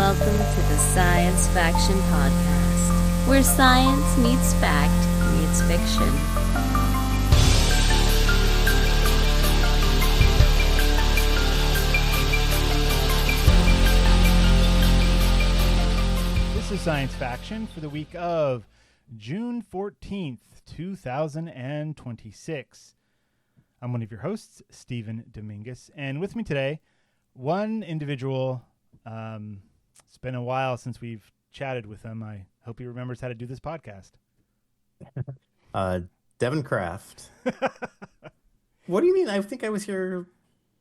welcome to the Science Faction Podcast, where science meets fact meets fiction. This is Science Faction for the week of June 14th, 2026. I'm one of your hosts, Steven Dominguez, and with me today, one individual. It's been a while since we've chatted with him. I hope he remembers how to do this podcast. Devon Kraft. What do you mean? I think I was here.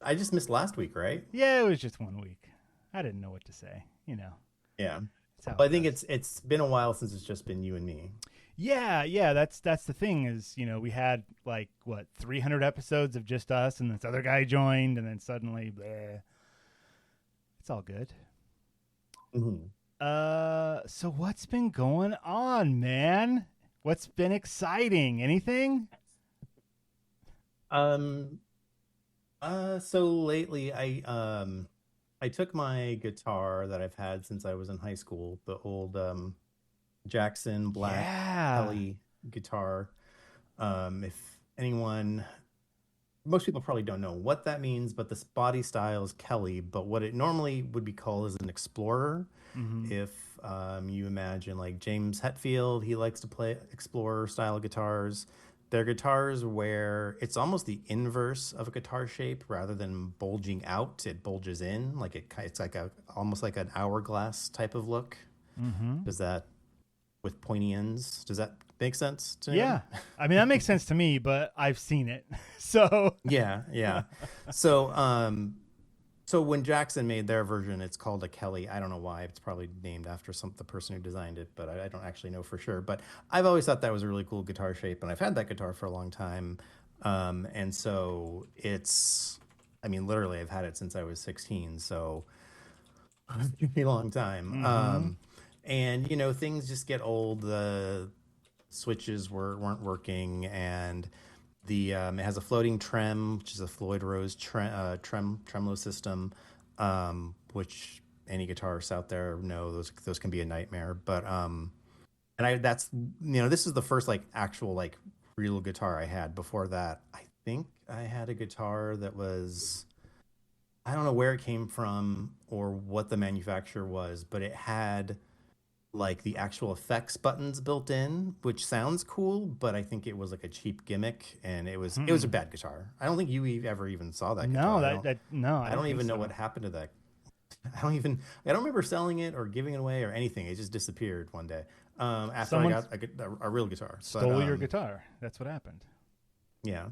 I just missed last week, right? Yeah, it was just 1 week. I didn't know what to say, you know. Yeah. Well, I think it's been a while since it's just been you and me. Yeah. That's the thing is, you know, we had 300 episodes of just us, and this other guy joined, and then suddenly, bleh. It's all good. Mm-hmm. So what's been going on, man? What's been exciting? Anything? So lately I took my guitar that I've had since I was in high school, the old Jackson Black Kelly guitar. If anyone, most people probably don't know what that means, but this body style is Kelly, but what it normally would be called is an Explorer. Mm-hmm. If you imagine like James Hetfield, he likes to play Explorer style guitars. They're guitars where it's almost the inverse of a guitar shape. Rather than bulging out, it bulges in. It's like almost like an hourglass type of look. Mm-hmm. Does that, with pointy ends, does that make sense to you? Yeah. I mean, that makes sense to me, but I've seen it. So yeah. So when Jackson made their version, it's called a Kelly. I don't know why. It's probably named after the person who designed it, but I don't actually know for sure. But I've always thought that was a really cool guitar shape, and I've had that guitar for a long time. And so literally I've had it since I was 16, so a pretty long time. Mm-hmm. And, you know, things just get old. The switches weren't working, and it has a floating trem, which is a Floyd Rose tremolo system, which any guitarists out there know those can be a nightmare. But this is the first actual real guitar I had. Before that, I think I had a guitar that was, I don't know where it came from or what the manufacturer was, but it had the actual effects buttons built in, which sounds cool, but I think it was a cheap gimmick, and it was a bad guitar. I don't think you ever even saw that guitar. I don't even know what happened to that. I don't remember selling it or giving it away or anything. It just disappeared one day after I got a real guitar. Stole your guitar. That's what happened. Yeah.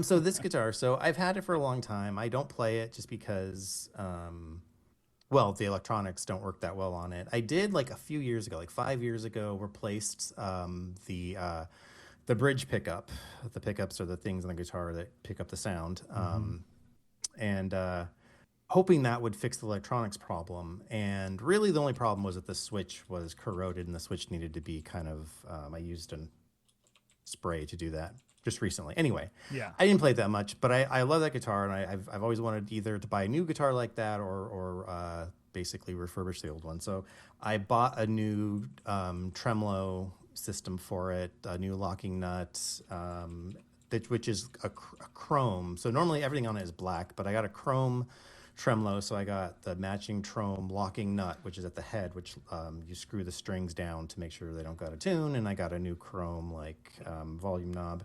So this guitar, I've had it for a long time. I don't play it just because the electronics don't work that well on it. I did a few years ago, 5 years ago, replaced the bridge pickup. The pickups are the things on the guitar that pick up the sound, and hoping that would fix the electronics problem. And really, the only problem was that the switch was corroded, and the switch needed to be I used a spray to do that just recently. Anyway, yeah, I didn't play it that much, but I love that guitar, and I've always wanted either to buy a new guitar like that or basically refurbish the old one. So I bought a new tremolo system for it, a new locking nut, which is a chrome. So normally everything on it is black, but I got a chrome tremolo, so I got the matching chrome locking nut, which is at the head, which you screw the strings down to make sure they don't go out of tune, and I got a new chrome volume knob.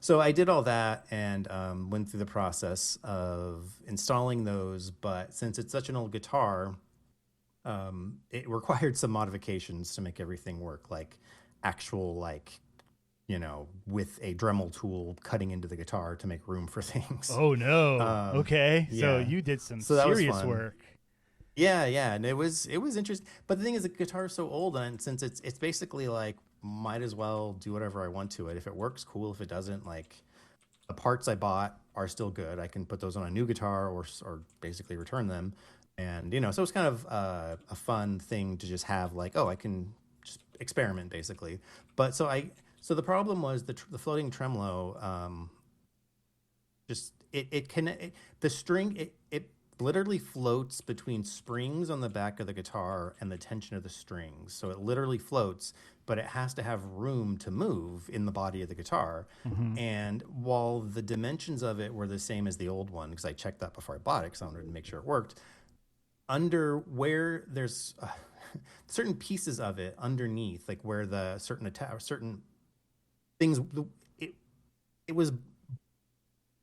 So I did all that and went through the process of installing those, but since it's such an old guitar, it required some modifications to make everything work, with a Dremel tool cutting into the guitar to make room for things. Oh no. Okay. Yeah. So you did some serious work. Yeah, and it was interesting. But the thing is, the guitar is so old, and since it's basically might as well do whatever I want to it. If it works, cool. If it doesn't, the parts I bought are still good. I can put those on a new guitar or basically return them. And so it's kind of a fun thing to just have I can just experiment basically. But so the problem was the floating tremolo, the literally floats between springs on the back of the guitar and the tension of the strings. So it literally floats, but it has to have room to move in the body of the guitar. And while the dimensions of it were the same as the old one, because I checked that before I bought it because I wanted to make sure it worked, under where there's certain pieces of it underneath, like where the certain things, it was,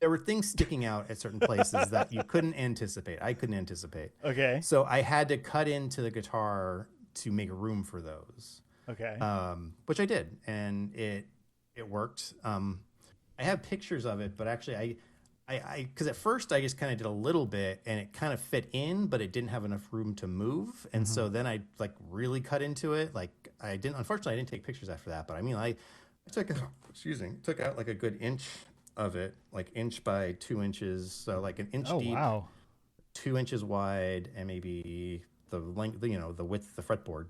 there were things sticking out at certain places that you couldn't anticipate. I couldn't anticipate. Okay. So I had to cut into the guitar to make room for those. Okay. Which I did, and it worked. I have pictures of it, but actually I because at first I just kind of did a little bit and it kind of fit in, but it didn't have enough room to move. And so then I like really cut into it. Like unfortunately I didn't take pictures after that, but I mean, I took out like a good inch of it, like inch by 2 inches. So like an inch deep, wow. 2 inches wide, and maybe the length, the width of the fretboard.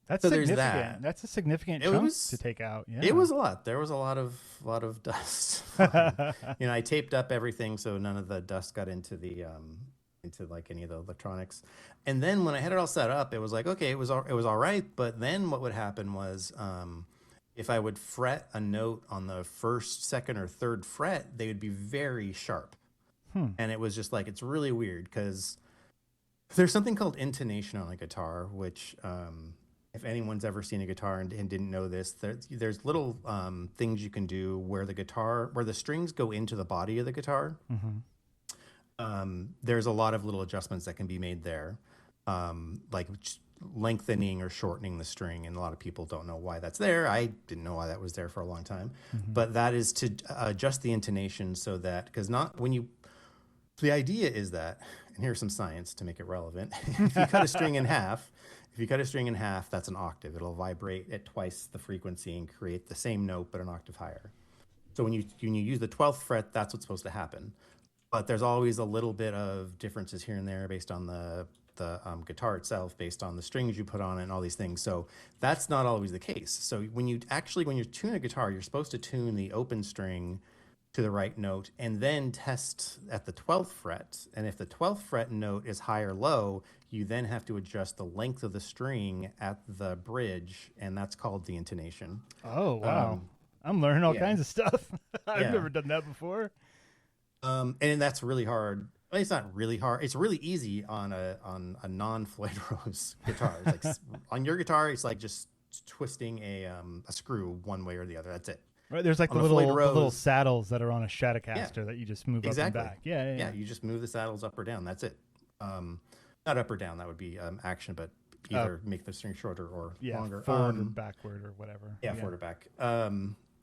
That's so significant. there's that. That's a significant chunk to take out. Yeah. It was a lot. There was a lot of dust. I taped up everything so none of the dust got into the into like any of the electronics. And then when I had it all set up, it was like, okay, it was all right. But then what would happen was, if I would fret a note on the first, second, or third fret, they would be very sharp. And it was just like, it's really weird because there's something called intonation on a guitar, which, if anyone's ever seen a guitar and didn't know this, there's little things you can do where the strings go into the body of the guitar. There's a lot of little adjustments that can be made there, like lengthening or shortening the string, and a lot of people don't know why that's there. I didn't know why that was there for a long time, but that is to adjust the intonation so that, because the idea is that, and here's some science to make it relevant. If you cut a string in half, that's an octave. It'll vibrate at twice the frequency and create the same note, but an octave higher. So when you use the 12th fret, that's what's supposed to happen. But there's always a little bit of differences here and there based on the guitar itself, based on the strings you put on it and all these things. So that's not always the case. So when you tune a guitar, you're supposed to tune the open string to the right note and then test at the 12th fret. And if the 12th fret note is high or low, you then have to adjust the length of the string at the bridge, and that's called the intonation. Oh, wow. I'm learning all kinds of stuff. I've never done that before. And that's really hard. Well, it's not really hard. It's really easy on a non-Floyd Rose guitar. It's like on your guitar, it's like just twisting a screw one way or the other. That's it. Right, there's like the little saddles that are on a Stratocaster that you just move up and back. Yeah. You just move the saddles up or down. That's it. Not up or down. That would be action, but either make the string shorter or longer. Forward or backward or whatever. Forward or back.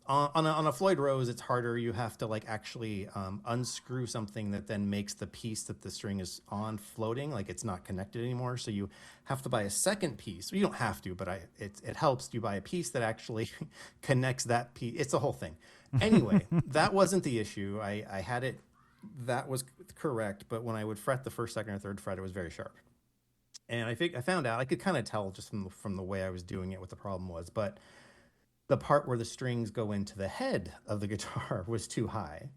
On a Floyd Rose, it's harder. You have to like actually unscrew something that then makes the piece that the string is on floating, like it's not connected anymore. So you have to buy a second piece. You don't have to, but it helps. You buy a piece that actually connects that piece. It's a whole thing. Anyway, that wasn't the issue. I had it. That was correct. But when I would fret the first, second, or third fret, it was very sharp. And I found out, I could kind of tell just from the way I was doing it what the problem was. But the part where the strings go into the head of the guitar was too high,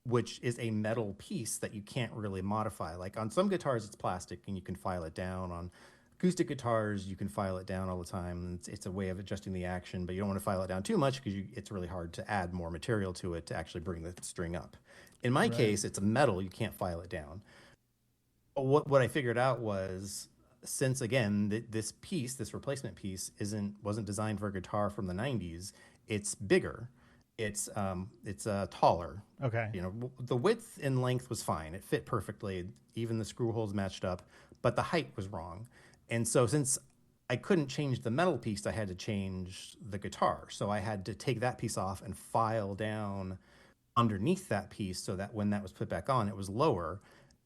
which is a metal piece that you can't really modify. Like on some guitars, it's plastic and you can file it down. On acoustic guitars, you can file it down all the time. It's a way of adjusting the action, but you don't want to file it down too much because it's really hard to add more material to it to actually bring the string up. In my case, it's a metal. You can't file it down. But what I figured out was, since again this replacement piece wasn't designed for a guitar from the 90s, it's bigger, it's taller. Okay. The width and length was fine, it fit perfectly, even the screw holes matched up, but the height was wrong. And so since I couldn't change the metal piece, I had to change the guitar. So I had to take that piece off and file down underneath that piece so that when that was put back on, it was lower.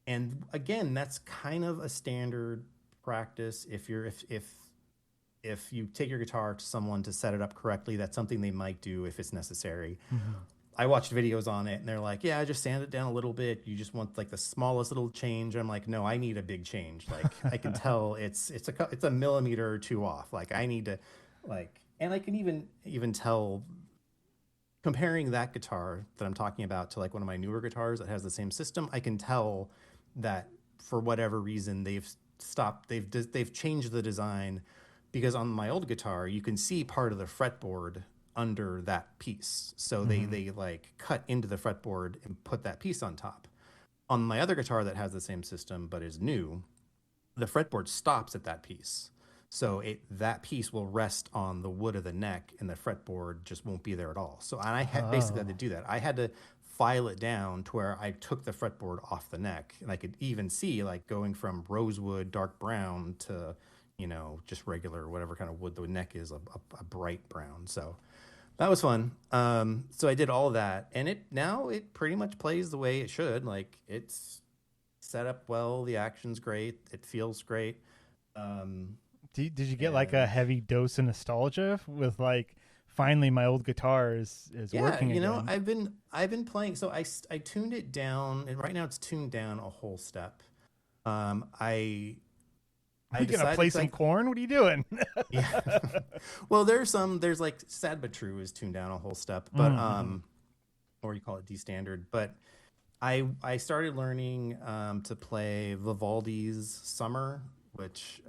And again, that's kind of a standard practice. If you take your guitar to someone to set it up correctly, that's something they might do if it's necessary. I watched videos on it and they're like, yeah, just sand it down a little bit, you just want like the smallest little change. I'm like, no, I need a big change. Like I can tell it's a millimeter or two off. Like I need to and I can even tell comparing that guitar that I'm talking about to like one of my newer guitars that has the same system, I can tell that for whatever reason they've changed the design, because on my old guitar you can see part of the fretboard under that piece. So they like cut into the fretboard and put that piece on top. On my other guitar that has the same system but is new, the fretboard stops at that piece. So that piece will rest on the wood of the neck, and the fretboard just won't be there at all. So and I basically had to do that. I had to file it down to where I took the fretboard off the neck, and I could even see like going from rosewood, dark brown to, just regular whatever kind of wood the neck is, a bright brown. So that was fun. So I did all of that, and it pretty much plays the way it should. Like, it's set up well, the action's great, it feels great. Did you get like a heavy dose of nostalgia with like, finally my old guitar is working again? I've been playing. So I tuned it down, and right now it's tuned down a whole step. I Are you gonna play some Korn? What are you doing? Yeah. Well, there's like Sad But True is tuned down a whole step, but or you call it D standard. But I started learning to play Vivaldi's Summer, which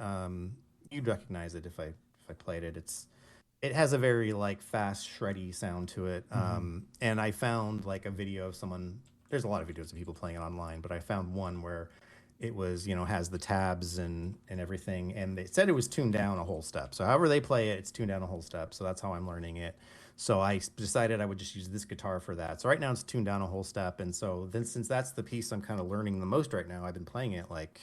you'd recognize it if I played it. It has a very like fast, shreddy sound to it. And I found like a video of someone. There's a lot of videos of people playing it online, but I found one where it was, has the tabs and everything, and they said it was tuned down a whole step. So however they play it, it's tuned down a whole step. So that's how I'm learning it. So I decided I would just use this guitar for that. So right now it's tuned down a whole step, and so then since that's the piece I'm kind of learning the most right now, I've been playing it like,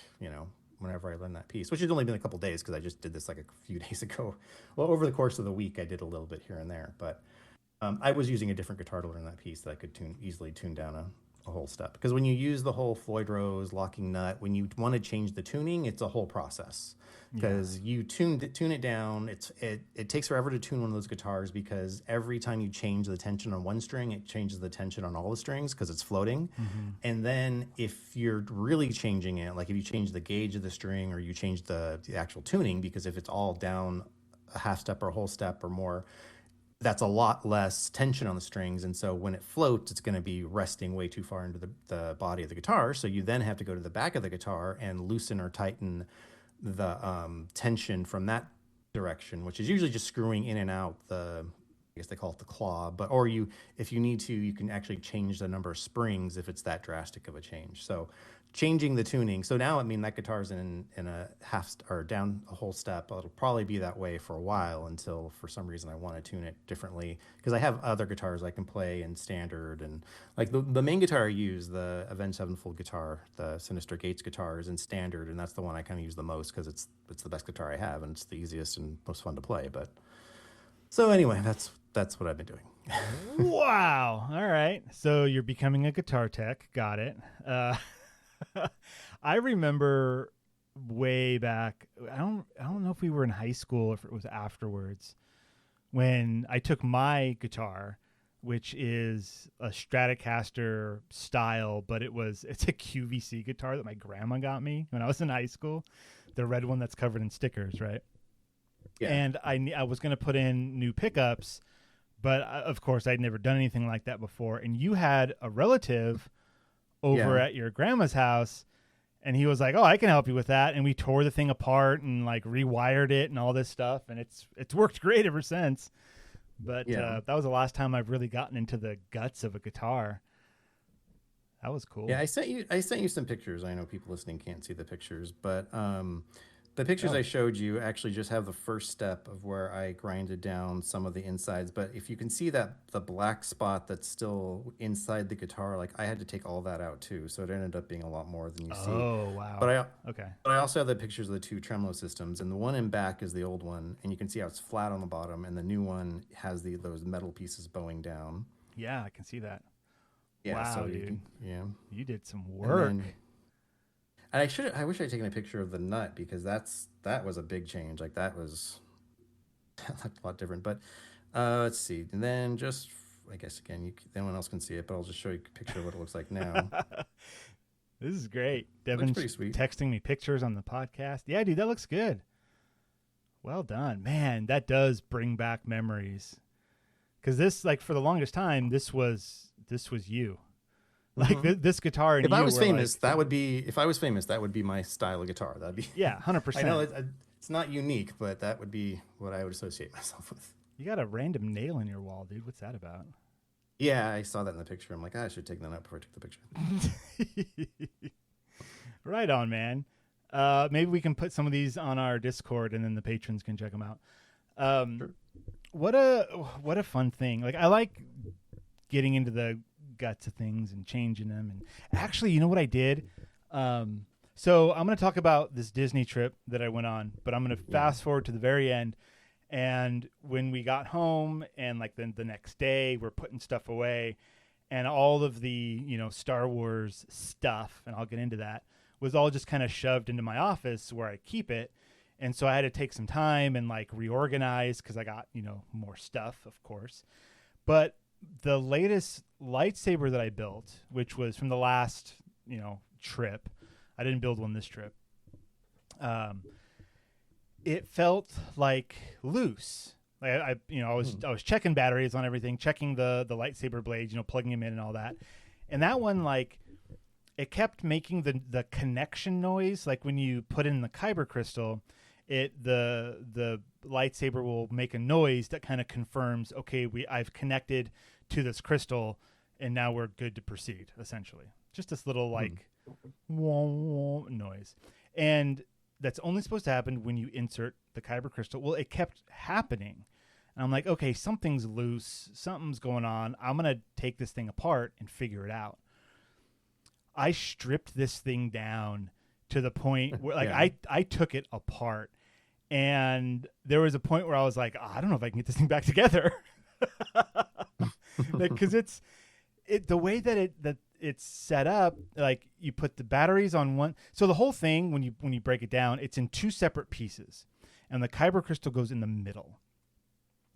whenever I learn that piece, which has only been a couple days because I just did this like a few days ago. Well, over the course of the week, I did a little bit here and there, but I was using a different guitar to learn that piece that I could easily tune down a whole step. Because when you use the whole Floyd Rose locking nut, when you want to change the tuning, it's a whole process. Because you tune it down, it takes forever to tune one of those guitars, because every time you change the tension on one string, it changes the tension on all the strings because it's floating. And then if you're really changing it, like if you change the gauge of the string, or you change the actual tuning, because if it's all down a half step or a whole step or more, that's a lot less tension on the strings. And so when it floats, it's going to be resting way too far into the body of the guitar. So you then have to go to the back of the guitar and loosen or tighten the tension from that direction, which is usually just screwing in and out I guess they call it the claw, if you need to, you can actually change the number of springs if it's that drastic of a change. So changing the tuning. So now, that guitar's in a half or down a whole step. It'll probably be that way for a while until for some reason I want to tune it differently, because I have other guitars I can play in standard, and like the main guitar I use, the Avenged Sevenfold guitar, the Sinister Gates guitar, is in standard, and that's the one I kind of use the most because it's the best guitar I have, and it's the easiest and most fun to play. But so anyway, that's what I've been doing. Wow. All right. So you're becoming a guitar tech. Got it. I remember way back, I don't know if we were in high school or if it was afterwards, when I took my guitar, which is a Stratocaster style, but it's a QVC guitar that my grandma got me when I was in high school, the red one that's covered in stickers, right? Yeah. And I was going to put in new pickups, but of course I'd never done anything like that before. And you had a relative over at your grandma's house, and he was like, "Oh, I can help you with that." And we tore the thing apart and like rewired it and all this stuff, and it's worked great ever since. But that was the last time I've really gotten into the guts of a guitar. That was cool. Yeah, I sent you some pictures. I know people listening can't see the pictures, but the pictures I showed you actually just have the first step of where I grinded down some of the insides. But if you can see that the black spot that's still inside the guitar, like I had to take all that out too. So it ended up being a lot more than you see. Oh, wow. But I also have the pictures of the two tremolo systems, and the one in back is the old one, and you can see how it's flat on the bottom, and the new one has those metal pieces bowing down. Yeah, I can see that. Yeah, wow, so dude. You did some work. And I wish I'd taken a picture of the nut, because that was a big change. Like that was a lot different. But let's see. And then just, I guess again, anyone else can see it, but I'll just show you a picture of what it looks like now. This is great. Devin's texting me pictures on the podcast. Yeah, dude, that looks good. Well done, man. That does bring back memories. Because this, like, for the longest time, this was you. Like this guitar. And if I was famous, like, that would be. If I was famous, that would be my style of guitar. That'd be. Yeah, 100%. I know it's not unique, but that would be what I would associate myself with. You got a random nail in your wall, dude. What's that about? Yeah, I saw that in the picture. I'm like, I should take that out before I took the picture. Right on, man. Maybe we can put some of these on our Discord, and then the patrons can check them out. Sure. What a fun thing. Like, I like getting into the guts of things and changing them. And actually, you know what I did? So I'm going to talk about this Disney trip that I went on, but I'm going to fast forward to the very end. And when we got home, and like the next day, we're putting stuff away, and all of the, Star Wars stuff, and I'll get into that, was all just kind of shoved into my office where I keep it. And so I had to take some time and like reorganize, because I got, more stuff, of course. But the latest lightsaber that I built, which was from the last, trip, I didn't build one this trip. It felt like loose. Like I was checking batteries on everything, checking the lightsaber blades, plugging them in and all that. And that one, like, it kept making the connection noise. Like when you put in the Kyber crystal, the lightsaber will make a noise that kind of confirms, okay, I've connected to this crystal, and now we're good to proceed. Essentially, just this little like noise, and that's only supposed to happen when you insert the Kyber crystal. Well, it kept happening, and I'm like, okay, something's loose, something's going on. I'm gonna take this thing apart and figure it out. I stripped this thing down to the point where, like, I took it apart. And there was a point where I was like, I don't know if I can get this thing back together. Because the way that it's set up, like, you put the batteries on one. So the whole thing, when you break it down, it's in two separate pieces. And the Kyber crystal goes in the middle.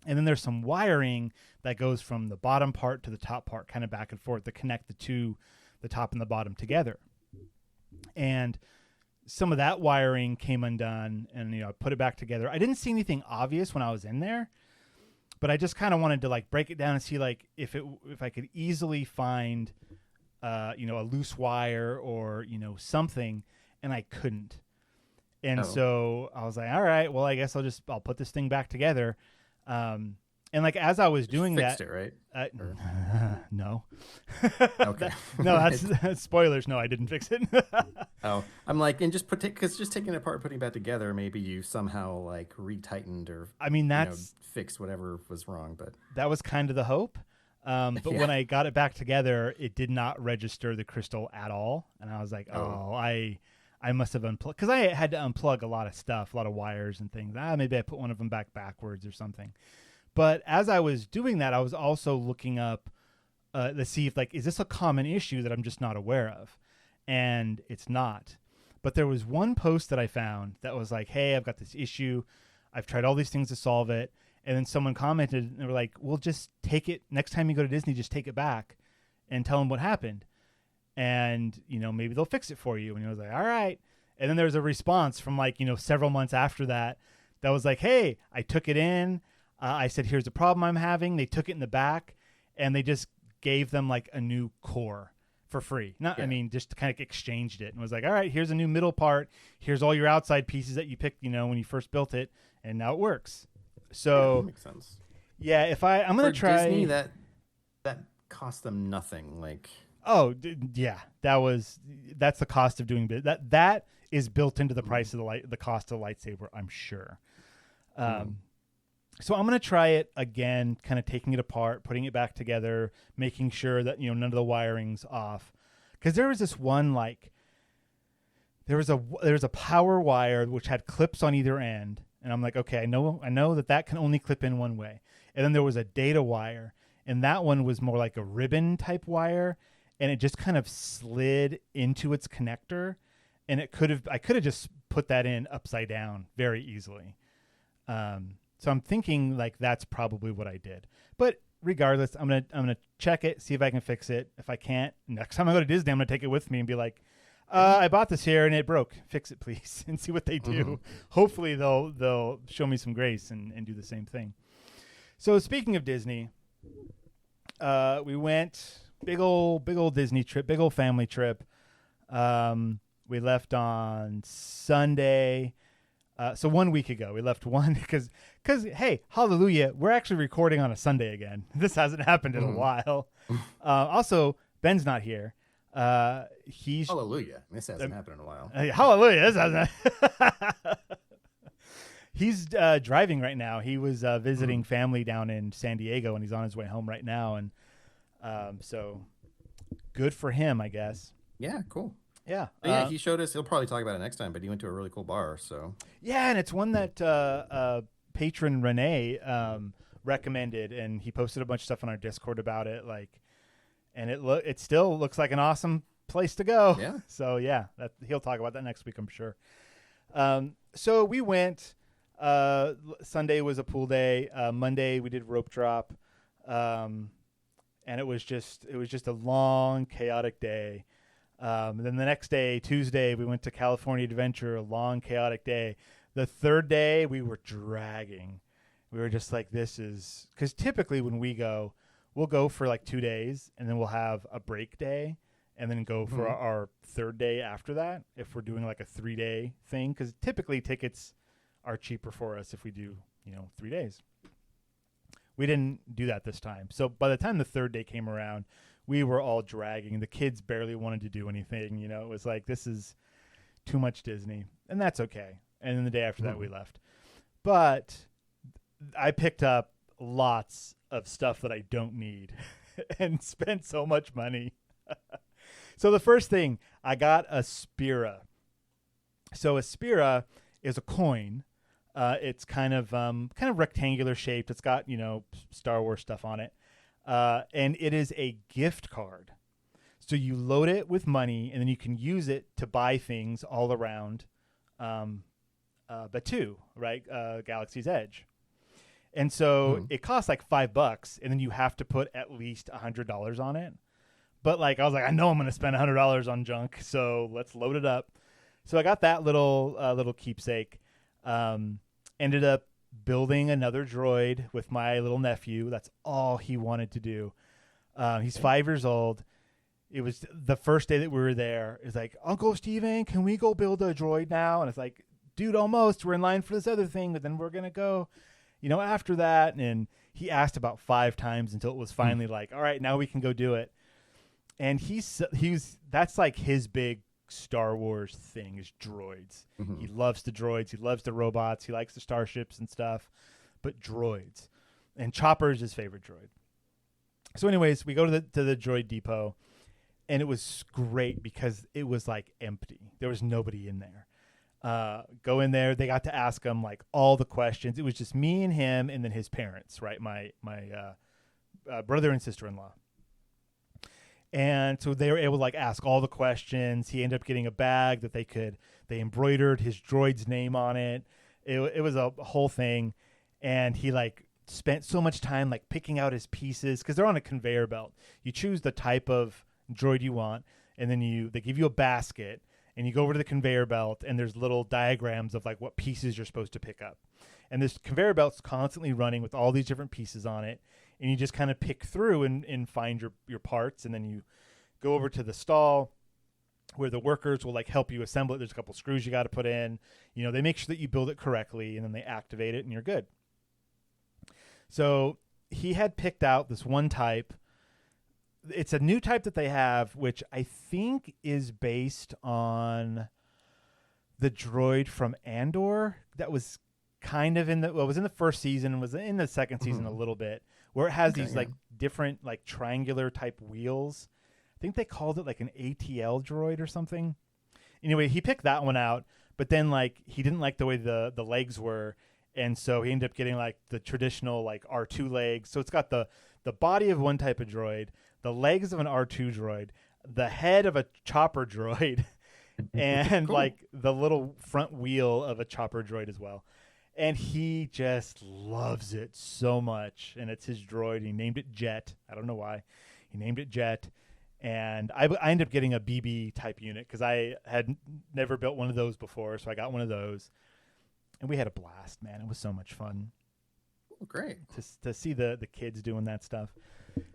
And then there's some wiring that goes from the bottom part to the top part, kind of back and forth, to connect the top and the bottom together. And some of that wiring came undone, and I put it back together. I didn't see anything obvious when I was in there, but I just kind of wanted to like break it down and see like if I could easily find a loose wire or something, and I couldn't. And so I was like, all right, well, I guess I'll put this thing back together. And like as I was doing fixed that, it, right? No. Okay. No, that's spoilers. No, I didn't fix it. I'm like, and just just taking it apart, and putting it back together, maybe you somehow like retightened or fixed whatever was wrong. But that was kind of the hope. But when I got it back together, it did not register the crystal at all, and I was like, I must have unplugged, because I had to unplug a lot of stuff, a lot of wires and things. Maybe I put one of them backwards or something. But as I was doing that, I was also looking up to see if, like, is this a common issue that I'm just not aware of? And it's not. But there was one post that I found that was like, hey, I've got this issue. I've tried all these things to solve it. And then someone commented, and they were like, well, just take it. Next time you go to Disney, just take it back and tell them what happened. And, maybe they'll fix it for you. And I was like, all right. And then there was a response from like, several months after that was like, hey, I took it in. I said, here's the problem I'm having. They took it in the back, and they just gave them like a new core for free. Just kind of exchanged it and was like, all right, here's a new middle part. Here's all your outside pieces that you picked, when you first built it, and now it works. So that makes sense. Yeah, I'm going to try Disney, that cost them nothing. Like, that's the cost of doing business. That is built into the price of the cost of the lightsaber, I'm sure. So I'm going to try it again, kind of taking it apart, putting it back together, making sure that, none of the wiring's off. Because there was this one, like, there was a power wire which had clips on either end. And I'm like, okay, I know that can only clip in one way. And then there was a data wire, and that one was more like a ribbon type wire, and it just kind of slid into its connector. And I could have just put that in upside down very easily. So I'm thinking like that's probably what I did. But regardless, I'm gonna check it, see if I can fix it. If I can't, next time I go to Disney, I'm gonna take it with me and be like, I bought this here and it broke. Fix it, please, and see what they do. Mm-hmm. Hopefully they'll show me some grace and do the same thing. So speaking of Disney, We went big old Disney trip, big old family trip. We left on Sunday. So 1 week ago, we left because hey, hallelujah, we're actually recording on a Sunday again. This hasn't happened in a while. Also, Ben's not here. He's Hallelujah. This hasn't happened in a while. Hallelujah. This hasn't. He's driving right now. He was visiting family down in San Diego, and he's on his way home right now. And so good for him, I guess. Yeah, cool. Yeah. Yeah, he showed us. He'll probably talk about it next time, but he went to a really cool bar. So yeah, and it's one that patron Renee recommended, and he posted a bunch of stuff on our Discord about it. And it still looks like an awesome place to go. Yeah. So yeah, he'll talk about that next week, I'm sure. So we went. Sunday was a pool day. Monday we did rope drop, and it was just a long, chaotic day. And then the next day, Tuesday, we went to California Adventure. A long, chaotic day. The third day, we were dragging. We were just like, this is because typically when we go, we'll go for like 2 days, and then we'll have a break day, and then go for our third day after that. If we're doing like a 3-day thing, because typically tickets are cheaper for us if we do 3 days. We didn't do that this time. So by the time the third day came around, we were all dragging. The kids barely wanted to do anything. It was like, this is too much Disney, and that's okay. And then the day after that, we left. But I picked up lots of stuff that I don't need and spent so much money. So the first thing, I got a Spira. So a Spira is a coin. It's kind of rectangular shaped. It's got, Star Wars stuff on it. And it is a gift card. So you load it with money, and then you can use it to buy things all around Batuu, right? Galaxy's Edge. And so it costs like $5, and then you have to put at least $100 on it. But I was like, I know I'm going to spend $100 on junk, so let's load it up. So I got that little keepsake. Ended up building another droid with my little nephew. That's all he wanted to do. He's 5 years old. It was the first day that we were there. It's like, Uncle Steven, can we go build a droid now? And it's like, dude, almost. We're in line for this other thing, but then we're going to go, after that. And he asked about 5 times until it was finally like, all right, now we can go do it. And that's like his big Star Wars thing is droids. He loves the droids. He loves the robots. He likes the starships and stuff, but droids. And Chopper is his favorite droid. So anyways, we go to the droid depot, and it was great because it was like empty. There was nobody in there. Go in there. They got to ask him like all the questions. It was just me and him, and then his parents, right? My brother and sister-in-law. And so they were able to ask all the questions. He ended up getting a bag that they embroidered his droid's name on it. It was a whole thing. And he spent so much time picking out his pieces because they're on a conveyor belt. You choose the type of droid you want, and then they give you a basket, and you go over to the conveyor belt, and there's little diagrams of what pieces you're supposed to pick up. And this conveyor belt's constantly running with all these different pieces on it. And you just kind of pick through and find your parts, and then you go over to the stall where the workers will help you assemble it. There's a couple screws you got to put in. They make sure that you build it correctly, and then they activate it, and you're good. So he had picked out this one type. It's a new type that they have, which I think is based on the droid from Andor that was kind of was in the first season, was in the second season a little bit. Where it has these different triangular type wheels. I think they called it an ATL droid or something. Anyway, he picked that one out, but then he didn't like the way the legs were, and so he ended up getting the traditional R2 legs. So it's got the body of one type of droid, the legs of an R2 droid, the head of a chopper droid, and cool. The little front wheel of a chopper droid as well. And he just loves it so much. And it's his droid. He named it Jet. I don't know why. He named it Jet. And I ended up getting a BB type unit because I had never built one of those before. So I got one of those. And we had a blast, man. It was so much fun. great. To see the kids doing that stuff.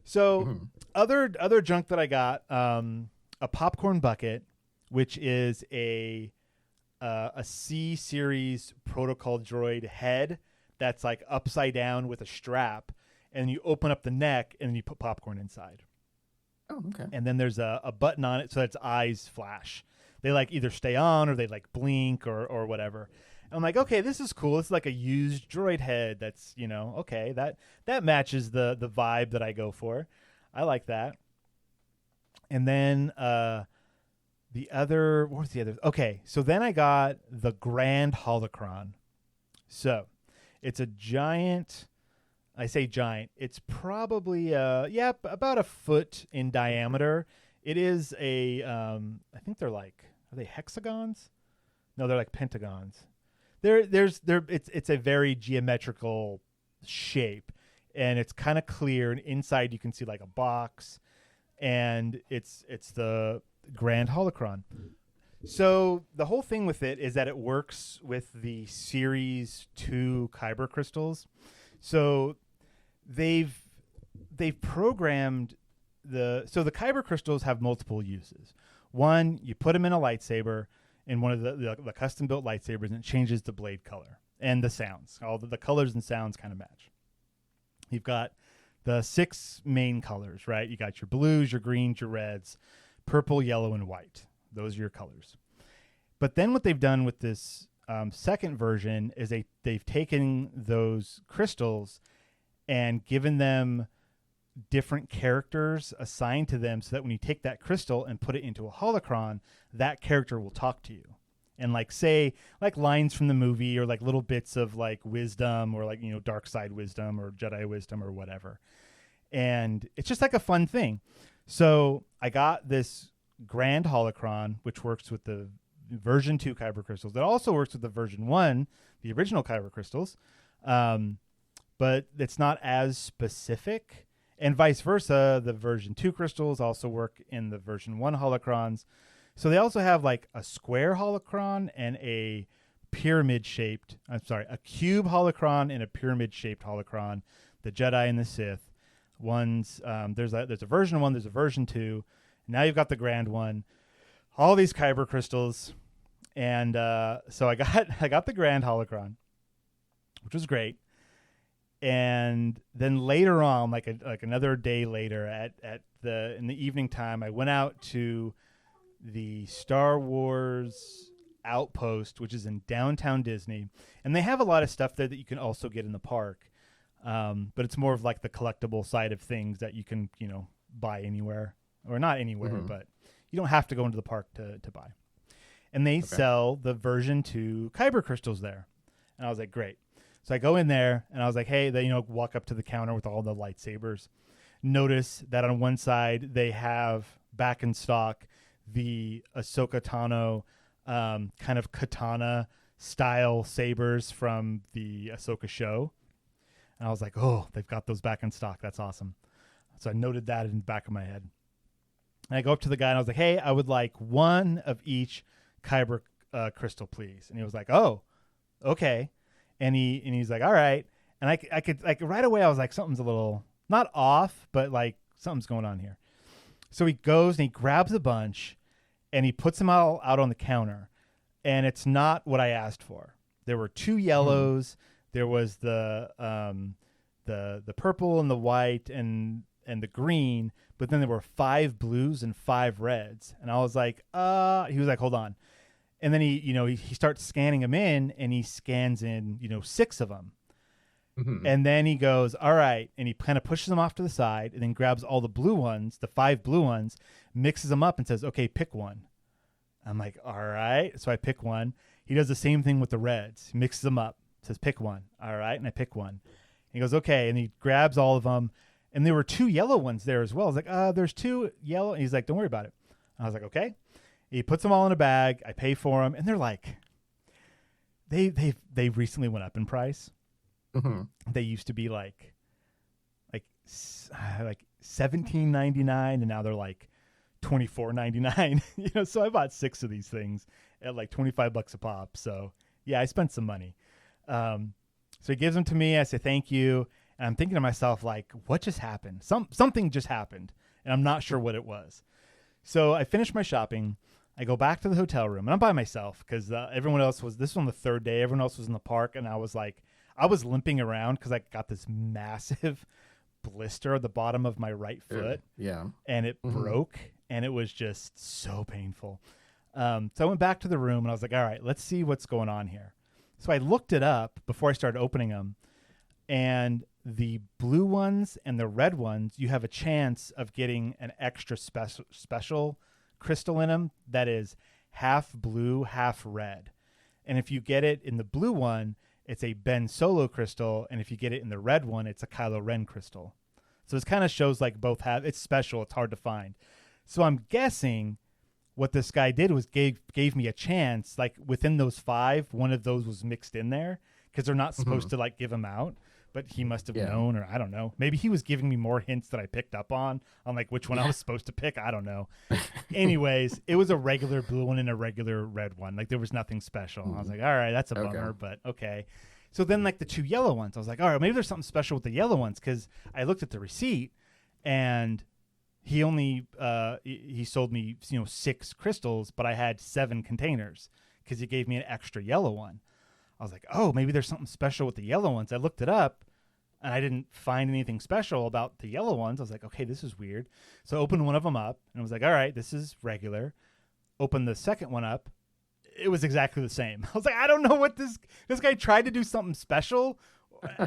So other junk that I got, a popcorn bucket, which is a C series protocol droid head that's like upside down with a strap, and you open up the neck and then you put popcorn inside. Oh, okay. And then there's a button on it so its eyes flash. They like either stay on or they like blink or whatever. And I'm like, okay, this is cool. It's like a used droid head. That's, okay, that matches the vibe that I go for. I like that. And then what was the other? Okay, so then I got the Grand Holocron. So it's a giant. I say giant. It's probably about a foot in diameter. It is a I think they're like, are they hexagons? No, they're like pentagons. It's a very geometrical shape, and it's kind of clear, and inside you can see like a box, and it's the Grand Holocron. So the whole thing with it is that it works with the Series 2 Kyber crystals. So they've programmed the Kyber crystals have multiple uses. One, you put them in a lightsaber, in one of the custom built lightsabers, and it changes the blade color and the sounds. All the colors and sounds kind of match. You've got the 6 main colors, right? You got your blues, your greens, your reds, purple, yellow, and white. Those are your colors. But then what they've done with this second version is they've taken those crystals and given them different characters assigned to them, so that when you take that crystal and put it into a holocron, that character will talk to you and like say like lines from the movie, or like little bits of like wisdom, or like dark side wisdom or Jedi wisdom or whatever. And it's just like a fun thing. So I got this Grand Holocron, which works with the version 2 Kyber crystals. That also works with the version 1, the original Kyber crystals, but it's not as specific. And vice versa, the version 2 crystals also work in the version 1 holocrons. So they also have like a square holocron and a cube holocron and a pyramid-shaped holocron, the Jedi and the Sith. There's a version 1, there's a version 2. Now you've got the grand one. All these Kyber crystals. And so I got the Grand Holocron, which was great. And then later on, like another day later, in the evening time, I went out to the Star Wars Outpost, which is in downtown Disney, and they have a lot of stuff there that you can also get in the park. But it's more of like the collectible side of things that you can buy anywhere, or not anywhere, but you don't have to go into the park to buy. And they sell the version 2 Kyber crystals there, and I was like, great. So I go in there and I was like, hey, they walk up to the counter with all the lightsabers. Notice that on one side they have back in stock the Ahsoka Tano kind of katana style sabers from the Ahsoka show. And I was like, oh, they've got those back in stock. That's awesome. So I noted that in the back of my head. And I go up to the guy and I was like, hey, I would like one of each Kyber crystal, please. And he was like, oh, okay. And he's like, all right. And I could like right away, I was like, something's a little not off, but like something's going on here. So he goes and he grabs a bunch and he puts them all out on the counter. And it's not what I asked for. There were 2 yellows. There was the purple and the white and the green, but then there were 5 blues and 5 reds. And I was like, he was like, hold on. And then he starts scanning them in, and he scans in, 6 of them. Mm-hmm. And then he goes, all right. And he kind of pushes them off to the side and then grabs all the blue ones, the 5 blue ones, mixes them up and says, okay, pick one. I'm like, all right. So I pick one. He does the same thing with the reds. He mixes them up, says, pick one. All right. And I pick one. And he goes, okay. And he grabs all of them. And there were 2 yellow ones there as well. I was like, there's 2 yellow. And he's like, don't worry about it. And I was like, okay. He puts them all in a bag. I pay for them. And they're like, they recently went up in price. Mm-hmm. They used to be like $17.99, and now they're like $24.99. So I bought 6 of these things at like $25 a pop. So yeah, I spent some money. So he gives them to me. I say thank you, and I'm thinking to myself like, what just happened? Something just happened, and I'm not sure what it was. So I finish my shopping. I go back to the hotel room, and I'm by myself because everyone else was. This was on the third day. Everyone else was in the park, and I was limping around because I got this massive blister at the bottom of my right foot. Yeah. And it broke, and it was just so painful. So I went back to the room, and I was like, all right, let's see what's going on here. So I looked it up before I started opening them, and the blue ones and the red ones, you have a chance of getting an extra special crystal in them that is half blue, half red. And if you get it in the blue one, it's a Ben Solo crystal, and if you get it in the red one, it's a Kylo Ren crystal. So this kind of shows like both have, it's special, it's hard to find. So I'm guessing what this guy did was gave me a chance, like within those 5, one of those was mixed in there because they're not supposed to like give them out, but he must have known, or I don't know. Maybe he was giving me more hints that I picked up on like which one I was supposed to pick. I don't know. Anyways, it was a regular blue one and a regular red one. Like there was nothing special. I was like, all right, that's a bummer, but okay. So then like the 2 yellow ones, I was like, all right, maybe there's something special with the yellow ones because I looked at the receipt and he only he sold me 6 crystals, but I had 7 containers because he gave me an extra yellow one. I was like, oh, maybe there's something special with the yellow ones. I looked it up, and I didn't find anything special about the yellow ones. I was like, okay, this is weird. So I opened one of them up, and I was like, all right, this is regular. Opened the second one up. It was exactly the same. I was like, I don't know what this guy tried to do something special,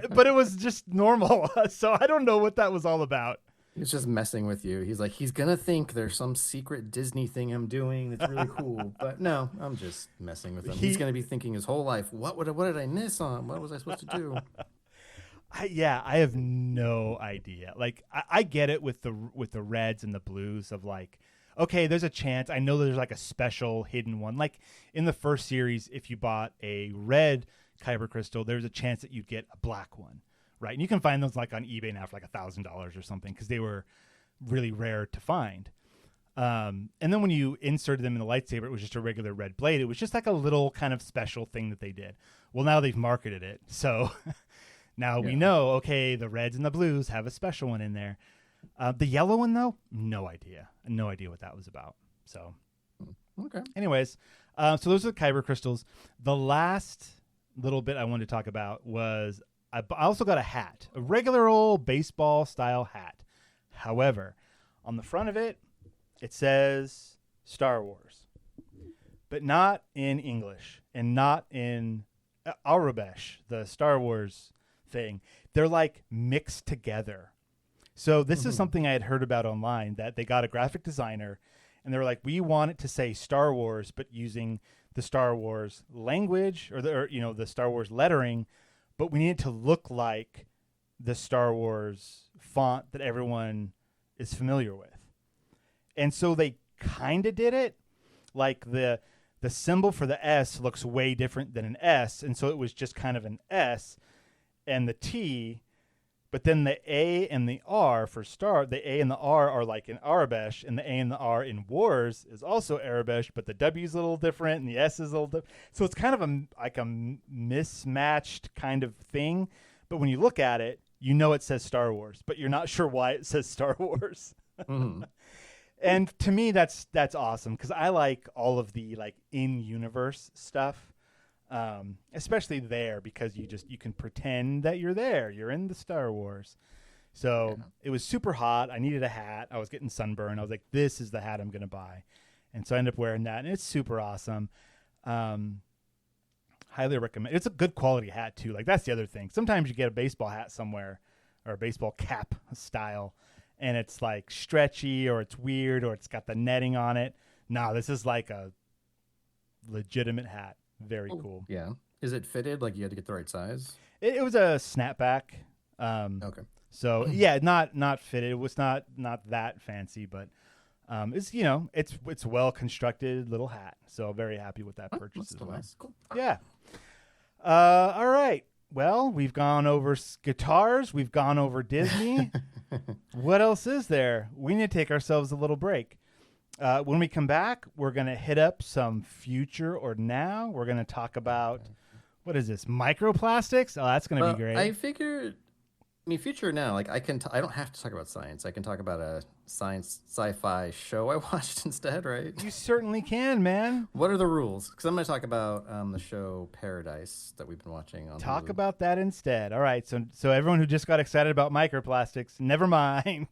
but it was just normal. So I don't know what that was all about. He's just messing with you. He's like, he's going to think there's some secret Disney thing I'm doing that's really cool. But no, I'm just messing with him. He's going to be thinking his whole life, what did I miss on? What was I supposed to do? I have no idea. Like, I get it with the reds and the blues of like, okay, there's a chance. I know there's like a special hidden one. Like in the first series, if you bought a red Kyber crystal, there's a chance that you'd get a black one. Right. And you can find those like on eBay now for like $1,000 or something because they were really rare to find. And then when you inserted them in the lightsaber, it was just a regular red blade. It was just like a little kind of special thing that they did. Well, now they've marketed it. So now we know, okay, the reds and the blues have a special one in there. The yellow one, though, no idea. No idea what that was about. So, okay. Anyways, so those are the Kyber crystals. The last little bit I wanted to talk about was I also got a hat, a regular old baseball style hat. However, on the front of it, it says Star Wars, but not in English and not in Arabic, the Star Wars thing. They're like mixed together. So this is something I had heard about online, that they got a graphic designer and they were like, we want it to say Star Wars, but using the Star Wars language or the Star Wars lettering, but we need it to look like the Star Wars font that everyone is familiar with. And so they kind of did it. Like the symbol for the S looks way different than an S. And so it was just kind of an S and the T. But then the A and the R for Star, the A and the R are like in Arabic, and the A and the R in Wars is also Arabic, but the W is a little different and the S is a little different. So it's kind of a mismatched kind of thing. But when you look at it, you know it says Star Wars, but you're not sure why it says Star Wars. And to me, that's awesome because I like all of the like in-universe stuff. Especially there because you can pretend that you're there. You're in the Star Wars. So It was super hot. I needed a hat. I was getting sunburned. I was like, this is the hat I'm going to buy. And so I ended up wearing that, and it's super awesome. Highly recommend. It's a good quality hat too. Like that's the other thing. Sometimes you get a baseball hat somewhere or a baseball cap style and it's like stretchy or it's weird or it's got the netting on it. No, this is like a legitimate hat. Very cool. Yeah. Is it fitted? Like you had to get the right size? It was a snapback. Okay. So yeah, not fitted. It was not that fancy, but it's it's well constructed little hat. So very happy with that purchase as well. Nice. Cool. Yeah. All right. Well, we've gone over guitars. We've gone over Disney. What else is there? We need to take ourselves a little break. When we come back, we're going to hit up some future or now. We're going to talk about, What is this? Microplastics? Oh, that's going to be great. I figure, future now, like I don't have to talk about science. I can talk about a science sci-fi show I watched instead, right? You certainly can, man. What are the rules? Because I'm going to talk about the show Paradise that we've been watching on Talk Hulu. about that instead. All right. So everyone who just got excited about microplastics, never mind.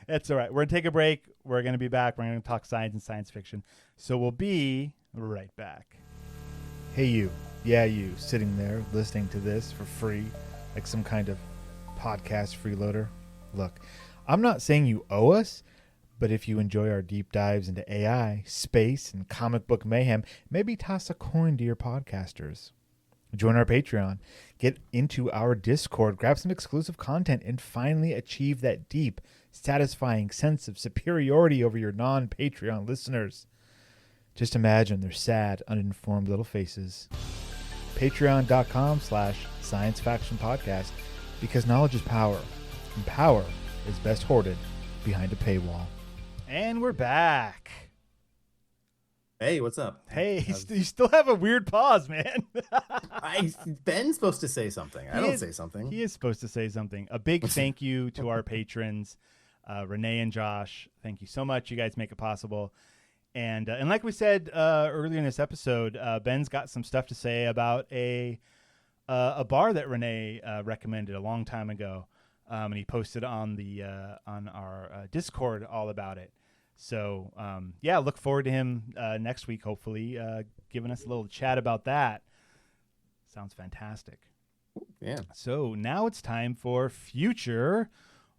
It's all right. We're going to take a break. We're going to be back. We're going to talk science and science fiction. So we'll be right back. Hey, you. Yeah, you sitting there listening to this for free, like some kind of podcast freeloader. Look, I'm not saying you owe us, but if you enjoy our deep dives into AI, space, and comic book mayhem, maybe toss a coin to your podcasters. Join our Patreon, get into our Discord, grab some exclusive content, and finally achieve that deep, satisfying sense of superiority over your non-Patreon listeners. Just imagine their sad, uninformed little faces. Patreon.com/Science Faction Podcast, because knowledge is power, and power is best hoarded behind a paywall. And we're back. Hey, what's up? Hey, you still have a weird pause, man. Ben's supposed to say something. I don't say something. He is supposed to say something. A big thank you to our patrons, Renee and Josh. Thank you so much. You guys make it possible. And like we said earlier in this episode, Ben's got some stuff to say about a bar that Renee recommended a long time ago, and he posted on our Discord all about it. So look forward to him next week, hopefully, giving us a little chat about that. Sounds fantastic. Yeah. So now it's time for Future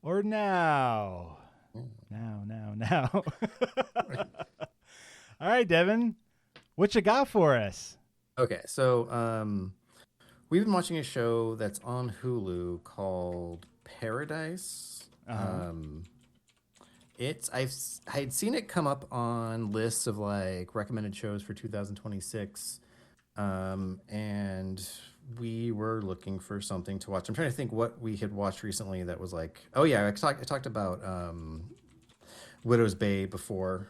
or Now. Now. All right, Devin, what you got for us? Okay, so we've been watching a show that's on Hulu called Paradise. Uh-huh. I'd seen it come up on lists of like recommended shows for 2026, and we were looking for something to watch. I'm trying to think what we had watched recently that was like, oh yeah, I talked about Widow's Bay before.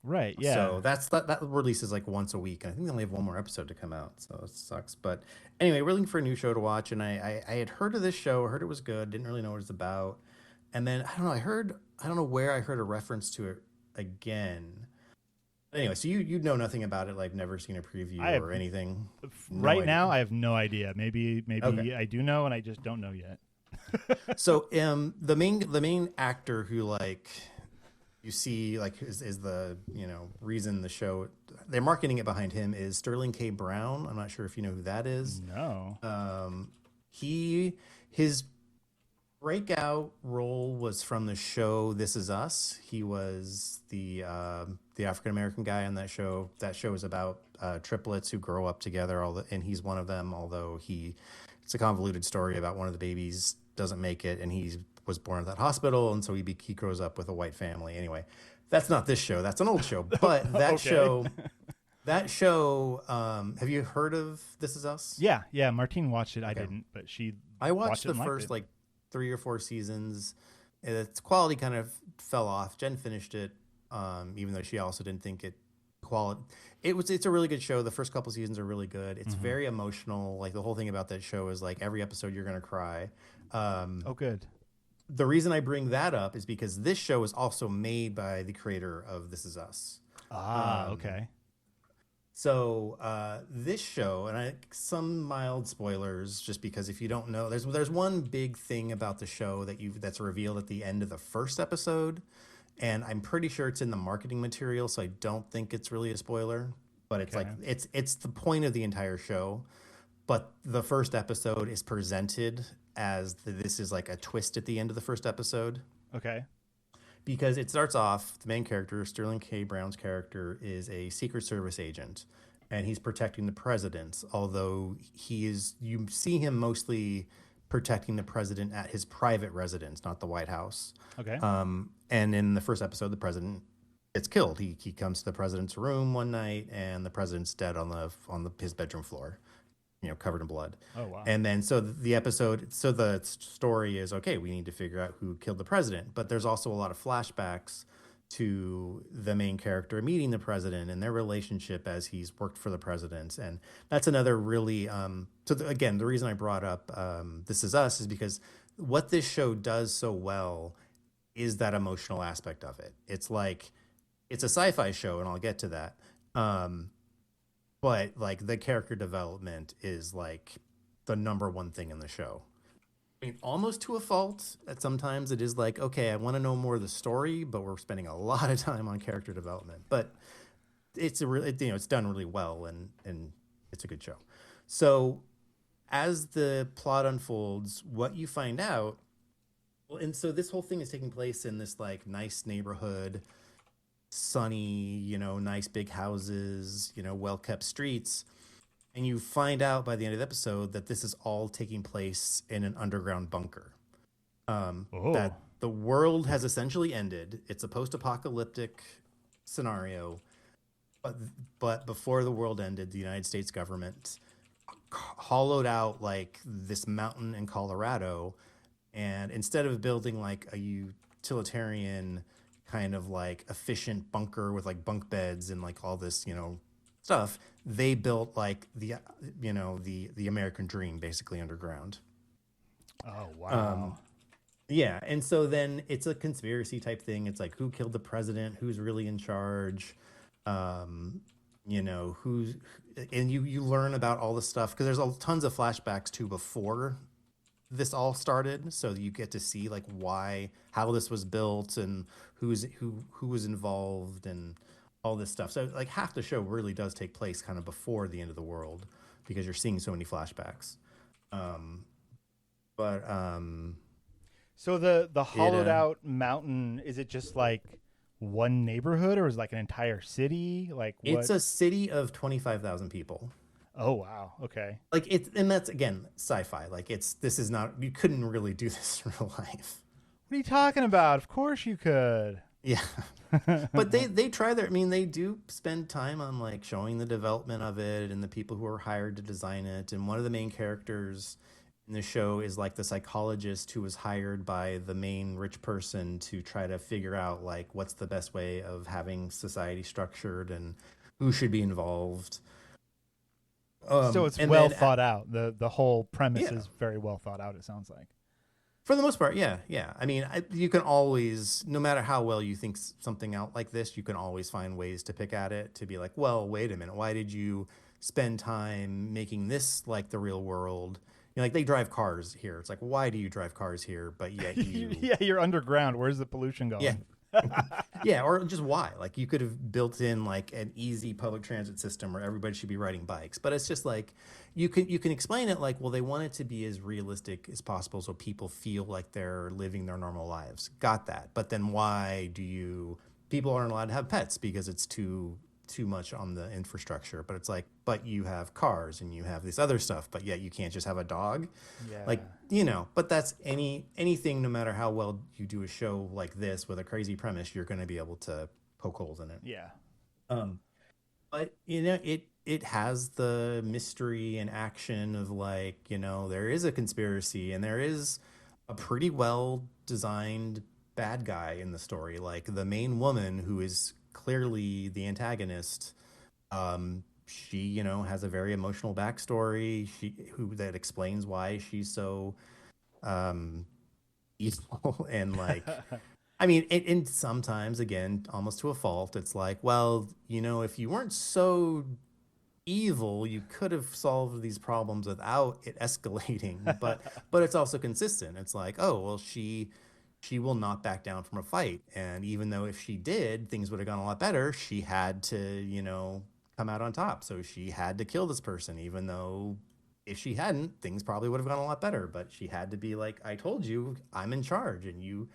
Right, yeah. So that releases like once a week. I think they only have one more episode to come out, so it sucks. But anyway, we're looking for a new show to watch, and I had heard of this show. I heard it was good. Didn't really know what it was about. And then I don't know where I heard a reference to it again. Anyway, so you know nothing about it, like never seen a preview or anything. Now, I have no idea. Maybe okay. I do know, and I just don't know yet. So the main actor who like you see like is the reason the show they're marketing it behind him is Sterling K. Brown. I'm not sure if you know who that is. No. His breakout role was from the show This Is Us. He was the African American guy on that show. That show is about triplets who grow up together. And he's one of them. Although it's a convoluted story about one of the babies doesn't make it, and he was born at that hospital, and so he grows up with a white family. Anyway, that's not this show. That's an old show. But that show. Have you heard of This Is Us? Yeah. Martine watched it. I didn't, but I watched the first like 3 or 4 seasons. Its quality kind of fell off. Jen finished it, even though she also didn't think it quality. It's a really good show. The first couple seasons are really good. It's very emotional. Like the whole thing about that show is like every episode you're gonna cry. Oh, good. The reason I bring that up is because this show is also made by the creator of This Is Us. Okay. So this show, and some mild spoilers, just because if you don't know, there's one big thing about the show that's revealed at the end of the first episode, and I'm pretty sure it's in the marketing material, so I don't think it's really a spoiler. But it's like it's the point of the entire show. But the first episode is presented as this is like a twist at the end of the first episode. Okay. Because it starts off, the main character, Sterling K. Brown's character, is a Secret Service agent, and he's protecting the president, although you see him mostly protecting the president at his private residence, not the White House. Okay. And in the first episode, the president gets killed. He comes to the president's room one night, and the president's dead on his bedroom floor, covered in blood. Oh, wow. And then so the story is, okay, we need to figure out who killed the president. But there's also a lot of flashbacks to the main character meeting the president and their relationship as he's worked for the president. And that's another really again, the reason I brought up This Is Us is because what this show does so well is that emotional aspect of it. It's like, it's a sci-fi show, and I'll get to that, but like the character development is like the number one thing in the show. I mean, almost to a fault. That sometimes it is like, okay, I want to know more of the story, but we're spending a lot of time on character development. But it's it's done really well, and it's a good show. So as the plot unfolds, what you find out, well, and so this whole thing is taking place in this like nice neighborhood, sunny, nice big houses, well-kept streets. And you find out by the end of the episode that this is all taking place in an underground bunker. That the world has essentially ended. It's a post-apocalyptic scenario. But before the world ended, the United States government hollowed out like this mountain in Colorado. And instead of building like a utilitarian kind of like efficient bunker with like bunk beds and like all this, stuff, they built like the American dream basically underground. Oh, wow. Yeah. And so then it's a conspiracy type thing. It's like, who killed the president? Who's really in charge? Who's, and you learn about all the stuff, because there's tons of flashbacks to before this all started, so you get to see like how this was built and who was involved and all this stuff. So like half the show really does take place kind of before the end of the world, because you're seeing so many flashbacks. So the hollowed out mountain, is it just like one neighborhood, or is it like an entire city? Like what? It's a city of 25,000 people. Oh, wow. Okay. Like and that's again sci-fi. Like this is not, you couldn't really do this in real life. What are you talking about? Of course you could. Yeah. But they try they do spend time on like showing the development of it and the people who are hired to design it. And one of the main characters in the show is like the psychologist who was hired by the main rich person to try to figure out like what's the best way of having society structured and who should be involved. So it's well thought out. The whole premise is very well thought out, it sounds like. For the most part, yeah. I mean, you can always, no matter how well you think something out like this, you can always find ways to pick at it, to be like, well, wait a minute, why did you spend time making this like the real world? Like they drive cars here. It's like, why do you drive cars here? But yet you... yeah, you're underground. Where's the pollution going? Yeah. Yeah, or just why? Like you could have built in like an easy public transit system where everybody should be riding bikes. But it's just like you can explain it like, well, they want it to be as realistic as possible so people feel like they're living their normal lives. Got that. But then why people aren't allowed to have pets because it's too much on the infrastructure. But it's like, but you have cars and you have this other stuff, but yet you can't just have a dog. Yeah. Like, but that's anything, no matter how well you do a show like this with a crazy premise, you're going to be able to poke holes in it. Yeah. But it has the mystery and action of like, there is a conspiracy and there is a pretty well designed bad guy in the story. Like the main woman, who is clearly the antagonist, she has a very emotional backstory that explains why she's so evil and like I mean, and sometimes again almost to a fault, it's like, well, if you weren't so evil, you could have solved these problems without it escalating. But it's also consistent. It's like, oh well, she will not back down from a fight. And even though if she did, things would have gone a lot better, she had to, come out on top. So she had to kill this person, even though if she hadn't, things probably would have gone a lot better. But she had to be like, I told you I'm in charge and you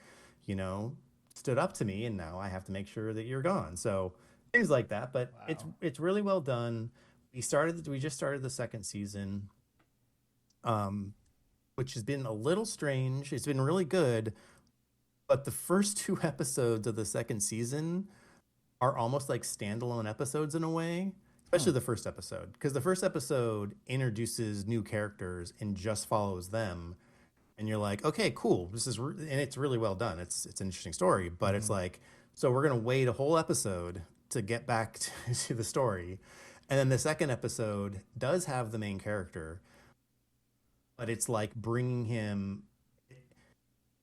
stood up to me and now I have to make sure that you're gone. So things like that. But Wow. it's really well done. We just started the second season, which has been a little strange. It's been really good. But the first 2 episodes of the second season are almost like standalone episodes in a way, especially the first episode. Because the first episode introduces new characters and just follows them. And you're like, okay, cool. And it's really well done. It's an interesting story. But it's like So we're going to wait a whole episode to get back to the story. And then the second episode does have the main character, but it's like bringing him.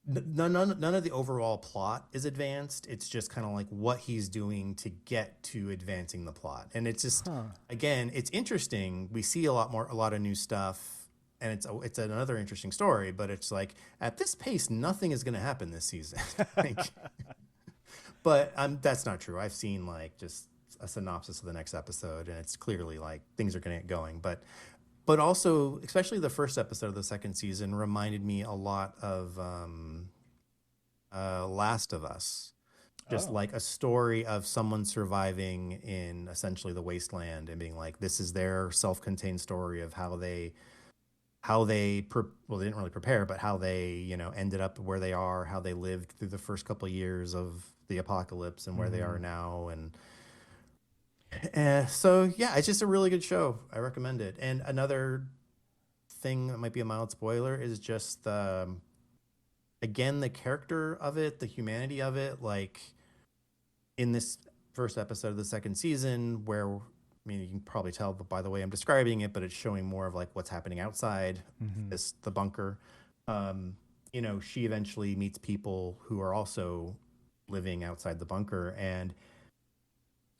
None of the overall plot is advanced. It's just kind of like what he's doing to get to advancing the plot. And it's just, again, it's interesting. We see a lot of new stuff, and it's another interesting story, but it's like at this pace, nothing is going to happen this season. Like, but that's not true. I've seen like just a synopsis of the next episode, and it's clearly like things are going to get going. But also, especially the first episode of the second season reminded me a lot of Last of Us. Just like a story of someone surviving in essentially the wasteland and being like, this is their self-contained story of how they they didn't really prepare, but how they, ended up where they are, how they lived through the first couple of years of the apocalypse and where they are now. So yeah, it's just a really good show. I recommend it. And another thing that might be a mild spoiler is just again, the character of it, the humanity of it. Like in this first episode of the second season, where you can probably tell by the way I'm describing it, but it's showing more of like what's happening outside the bunker. She eventually meets people who are also living outside the bunker, and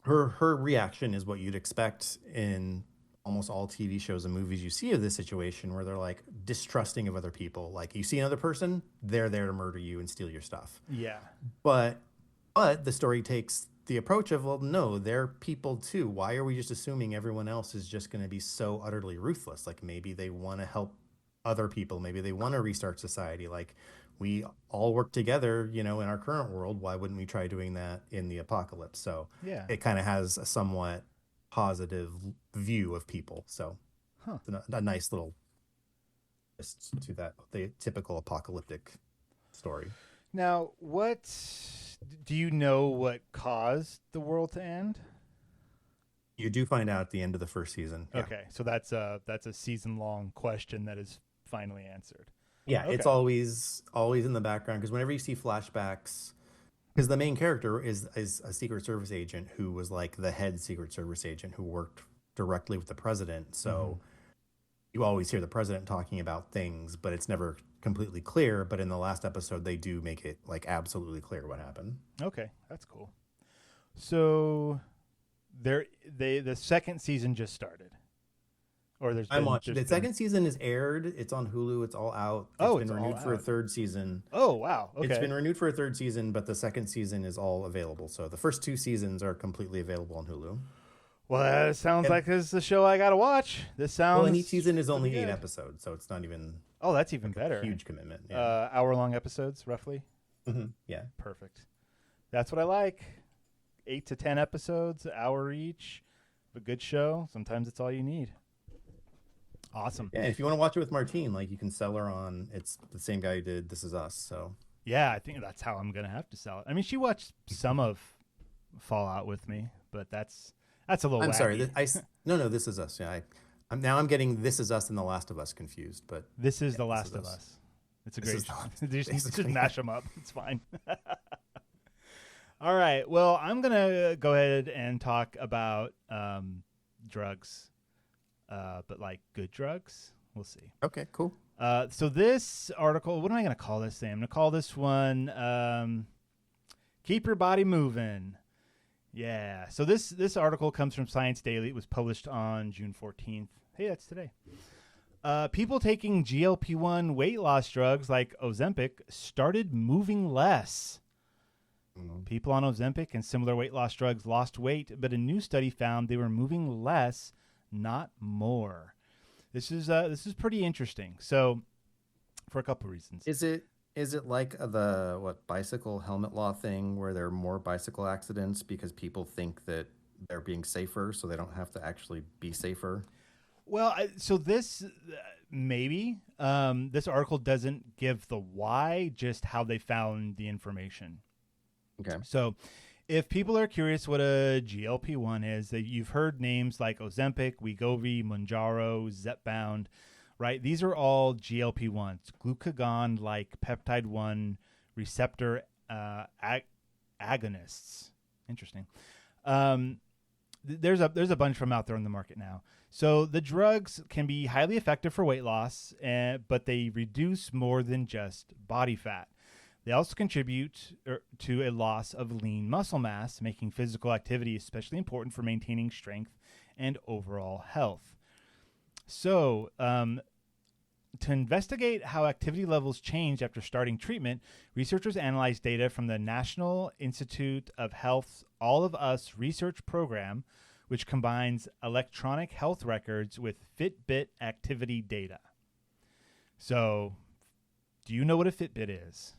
her reaction is what you'd expect in almost all TV shows and movies you see of this situation, where they're like distrusting of other people. Like you see another person, they're there to murder you and steal your stuff. Yeah. But the story takes the approach of, well, no, they're people too. Why are we just assuming everyone else is just going to be so utterly ruthless? Like maybe they want to help other people. Maybe they want to restart society. Like we all work together, in our current world. Why wouldn't we try doing that in the apocalypse? So yeah, it kind of has a somewhat positive view of people. So it's a nice little twist to the typical apocalyptic story. Now, do you know what caused the world to end? You do find out at the end of the first season. Yeah. Okay, so that's a season-long question that is finally answered. Yeah, okay. It's always in the background, because whenever you see flashbacks, because the main character is a Secret Service agent who was like the head Secret Service agent who worked directly with the president. So you always hear the president talking about things, but it's never completely clear. But in the last episode, they do make it like absolutely clear what happened. Okay, that's cool. So the second season just started. Or I'm watching. The second season is aired. It's on Hulu. It's all out. It's been renewed for a third season. Oh, wow. Okay. It's been renewed for a third season, but the second season is all available. So the first two seasons are completely available on Hulu. Well, that sounds like this is the show I got to watch. This sounds... Well, and each season is only 8 episodes, so it's not even... Oh, that's even better. A huge commitment. Yeah. Hour-long episodes, roughly? Yeah. Perfect. That's what I like. 8 to 10 episodes, an hour each. A good show. Sometimes it's all you need. Awesome. Yeah, if you want to watch it with Martine, like you can sell her on. It's the same guy who did This Is Us. So yeah, I think that's how I'm gonna have to sell it. I mean, she watched some of Fallout with me, but that's a little. I'm wacky. sorry. No, This Is Us. Yeah, I'm getting This Is Us and The Last of Us confused. But this is The Last of Us. It's a great show. Just mash them up. It's fine. All right. Well, I'm gonna go ahead and talk about drugs. But like good drugs, we'll see. Okay, cool. So this article, what am I going to call this thing? I'm going to call this one Keep Your Body Moving. Yeah. So this article comes from Science Daily. It was published on June 14th. Hey, that's today. People taking GLP-1 weight loss drugs like Ozempic started moving less. People on Ozempic and similar weight loss drugs lost weight, but a new study found they were moving less, not more. This is pretty interesting. So, for a couple of reasons. Is it like the bicycle helmet law thing, where there are more bicycle accidents because people think that they're being safer, so they don't have to actually be safer? Well, so this maybe this article doesn't give the why, just how they found the information. Okay. So, if people are curious what a GLP-1 is, you've heard names like Ozempic, Wegovy, Mounjaro, Zepbound, right? These are all GLP-1s, glucagon-like peptide-1 receptor agonists. Interesting. There's a bunch from out there on the market now. So the drugs can be highly effective for weight loss, but they reduce more than just body fat. They also contribute to a loss of lean muscle mass, making physical activity especially important for maintaining strength and overall health. So, to investigate how activity levels change after starting treatment, researchers analyzed data from the National Institute of Health's All of Us research program, which combines electronic health records with Fitbit activity data. So, do you know what a Fitbit is?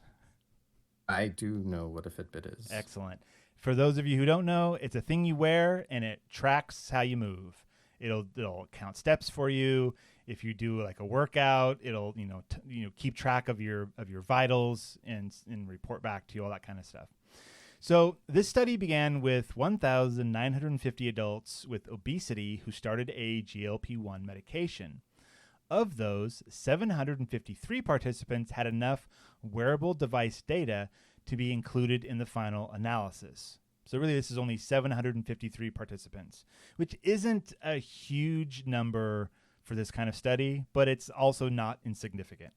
I do know what a Fitbit is. Excellent. For those of you who don't know, it's a thing you wear and it tracks how you move. It'll count steps for you. If you do like a workout, it'll keep track of your vitals and report back to you, all that kind of stuff. So this study began with 1,950 adults with obesity who started a GLP-1 medication. Of those, 753 participants had enough wearable device data to be included in the final analysis. So really, this is only 753 participants, which isn't a huge number for this kind of study, but it's also not insignificant.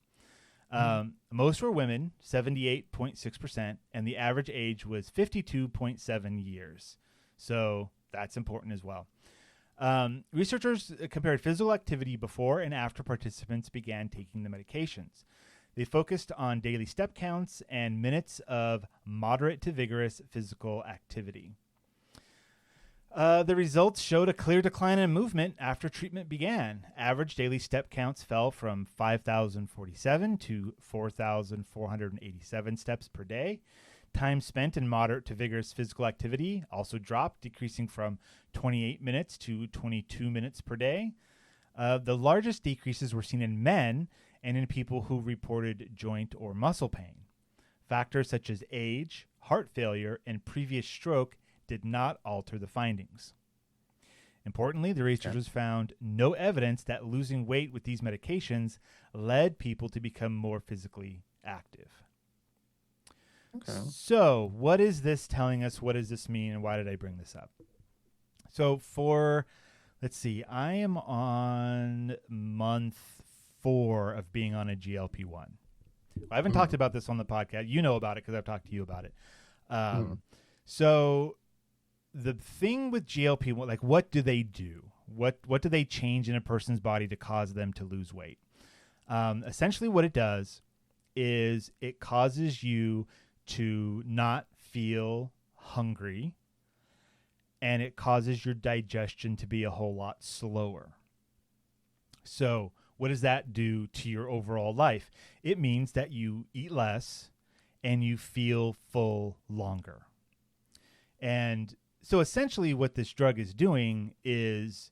Most were women, 78.6%, and the average age was 52.7 years. So that's important as well. Researchers compared physical activity before and after participants began taking the medications. They focused on daily step counts and minutes of moderate to vigorous physical activity. The results showed a clear decline in movement after treatment began. Average daily step counts fell from 5,047 to 4,487 steps per day. Time spent in moderate to vigorous physical activity also dropped, decreasing from 28 minutes to 22 minutes per day. The largest decreases were seen in men and in people who reported joint or muscle pain. Factors such as age, heart failure, and previous stroke did not alter the findings. Importantly, the researchers found no evidence that losing weight with these medications led people to become more physically active. Okay. So, what is this telling us? What does this mean? And why did I bring this up? So, let's see, I am on month 4 of being on a GLP-1. I haven't talked about this on the podcast. You know about it because I've talked to you about it. So, the thing with GLP-1, like, what do they do? What do they change in a person's body to cause them to lose weight? Essentially, what it does is it causes you to not feel hungry, and it causes your digestion to be a whole lot slower. So, what does that do to your overall life? It means that you eat less and you feel full longer. And so essentially what this drug is doing is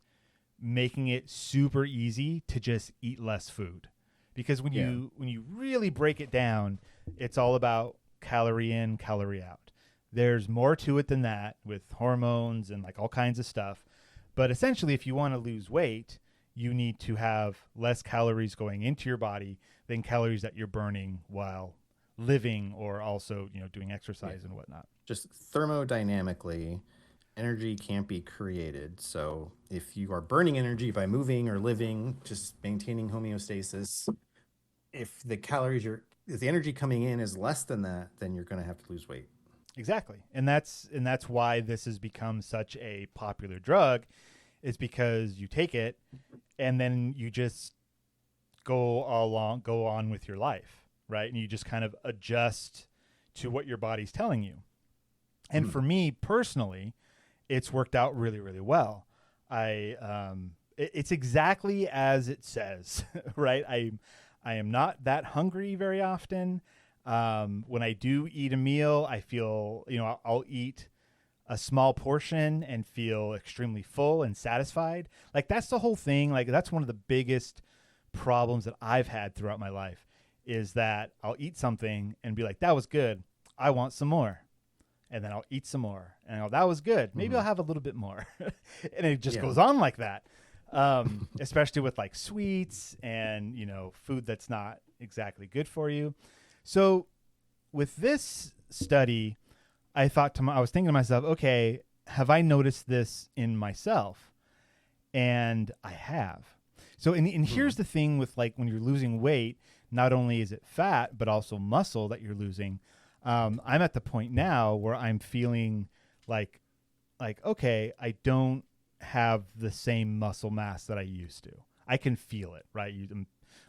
making it super easy to just eat less food. Because when you really break it down, it's all about calorie in, calorie out. There's more to it than that with hormones and like all kinds of stuff. But essentially, if you want to lose weight, you need to have less calories going into your body than calories that you're burning while living or also, doing exercise and whatnot. Just thermodynamically, energy can't be created. So if you are burning energy by moving or living, just maintaining homeostasis, if the energy coming in is less than that, then you're going to have to lose weight. Exactly. And that's why this has become such a popular drug, is because you take it and then you just go on with your life, right? And you just kind of adjust to what your body's telling you. And for me personally, it's worked out really, really well. It's exactly as it says, right? I am not that hungry very often. When I do eat a meal, I feel, I'll eat a small portion and feel extremely full and satisfied. Like, that's the whole thing. Like, that's one of the biggest problems that I've had throughout my life, is that I'll eat something and be like, that was good, I want some more. And then I'll eat some more and that was good, maybe I'll have a little bit more. And it just goes on like that. Especially with like sweets and, food that's not exactly good for you. So with this study, I was thinking to myself, okay, have I noticed this in myself? And I have. So, and here's the thing with like when you're losing weight, not only is it fat, but also muscle that you're losing. I'm at the point now where I'm feeling like, okay, I don't have the same muscle mass that I used to. I can feel it, right?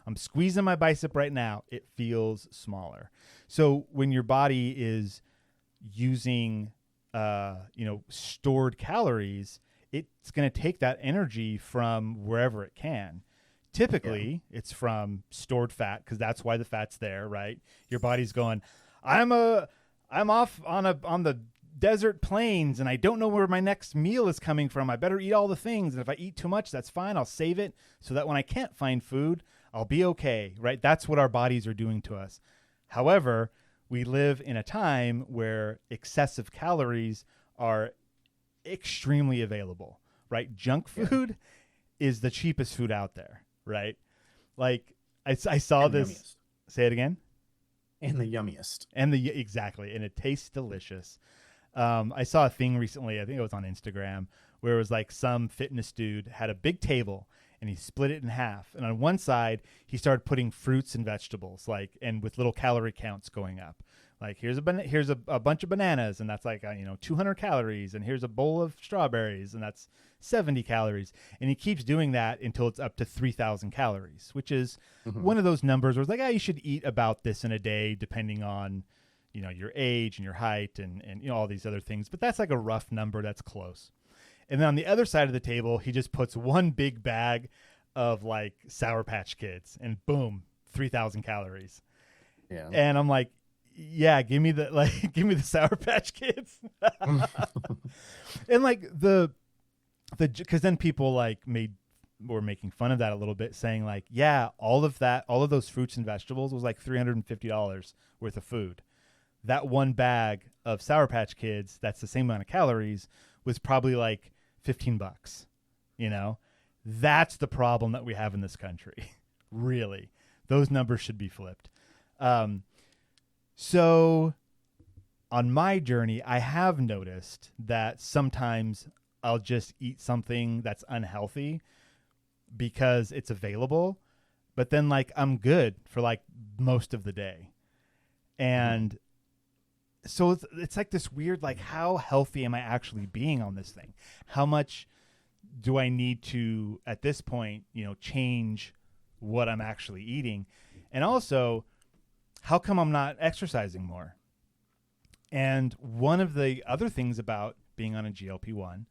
I'm squeezing my bicep right now. It feels smaller. So when your body is using, stored calories, it's going to take that energy from wherever it can. Typically, it's from stored fat because that's why the fat's there, right? Your body's going, I'm off on the desert plains and I don't know where my next meal is coming from. I better eat all the things. And if I eat too much, that's fine. I'll save it so that when I can't find food, I'll be okay, right? That's what our bodies are doing to us. However, we live in a time where excessive calories are extremely available, right? Junk food is the cheapest food out there, right? Like I saw and this. Yummiest. Say it again. And the yummiest. Exactly. And it tastes delicious. I saw a thing recently, I think it was on Instagram, where it was like some fitness dude had a big table and he split it in half. And on one side, he started putting fruits and vegetables, and with little calorie counts going up. Like here's a bunch of bananas, and that's like 200 calories, and here's a bowl of strawberries, and that's 70 calories. And he keeps doing that until it's up to 3,000 calories, which is one of those numbers where it's like, you should eat about this in a day, depending on your age and your height and all these other things. But that's like a rough number. That's close. And then on the other side of the table, he just puts one big bag of like Sour Patch Kids, and boom, 3,000 calories. Yeah. And I'm like, yeah, give me the Sour Patch Kids. And like because then people were making fun of that a little bit, saying like, yeah, all of those fruits and vegetables was like $350 worth of food. That one bag of Sour Patch Kids, that's the same amount of calories, was probably like $15. That's the problem that we have in this country. Really, those numbers should be flipped. So on my journey, I have noticed that sometimes I'll just eat something that's unhealthy because it's available, but then like I'm good for like most of the day. And so it's like this weird, like, how healthy am I actually being on this thing? How much do I need to, at this point, change what I'm actually eating? And also, how come I'm not exercising more? And one of the other things about being on a GLP-1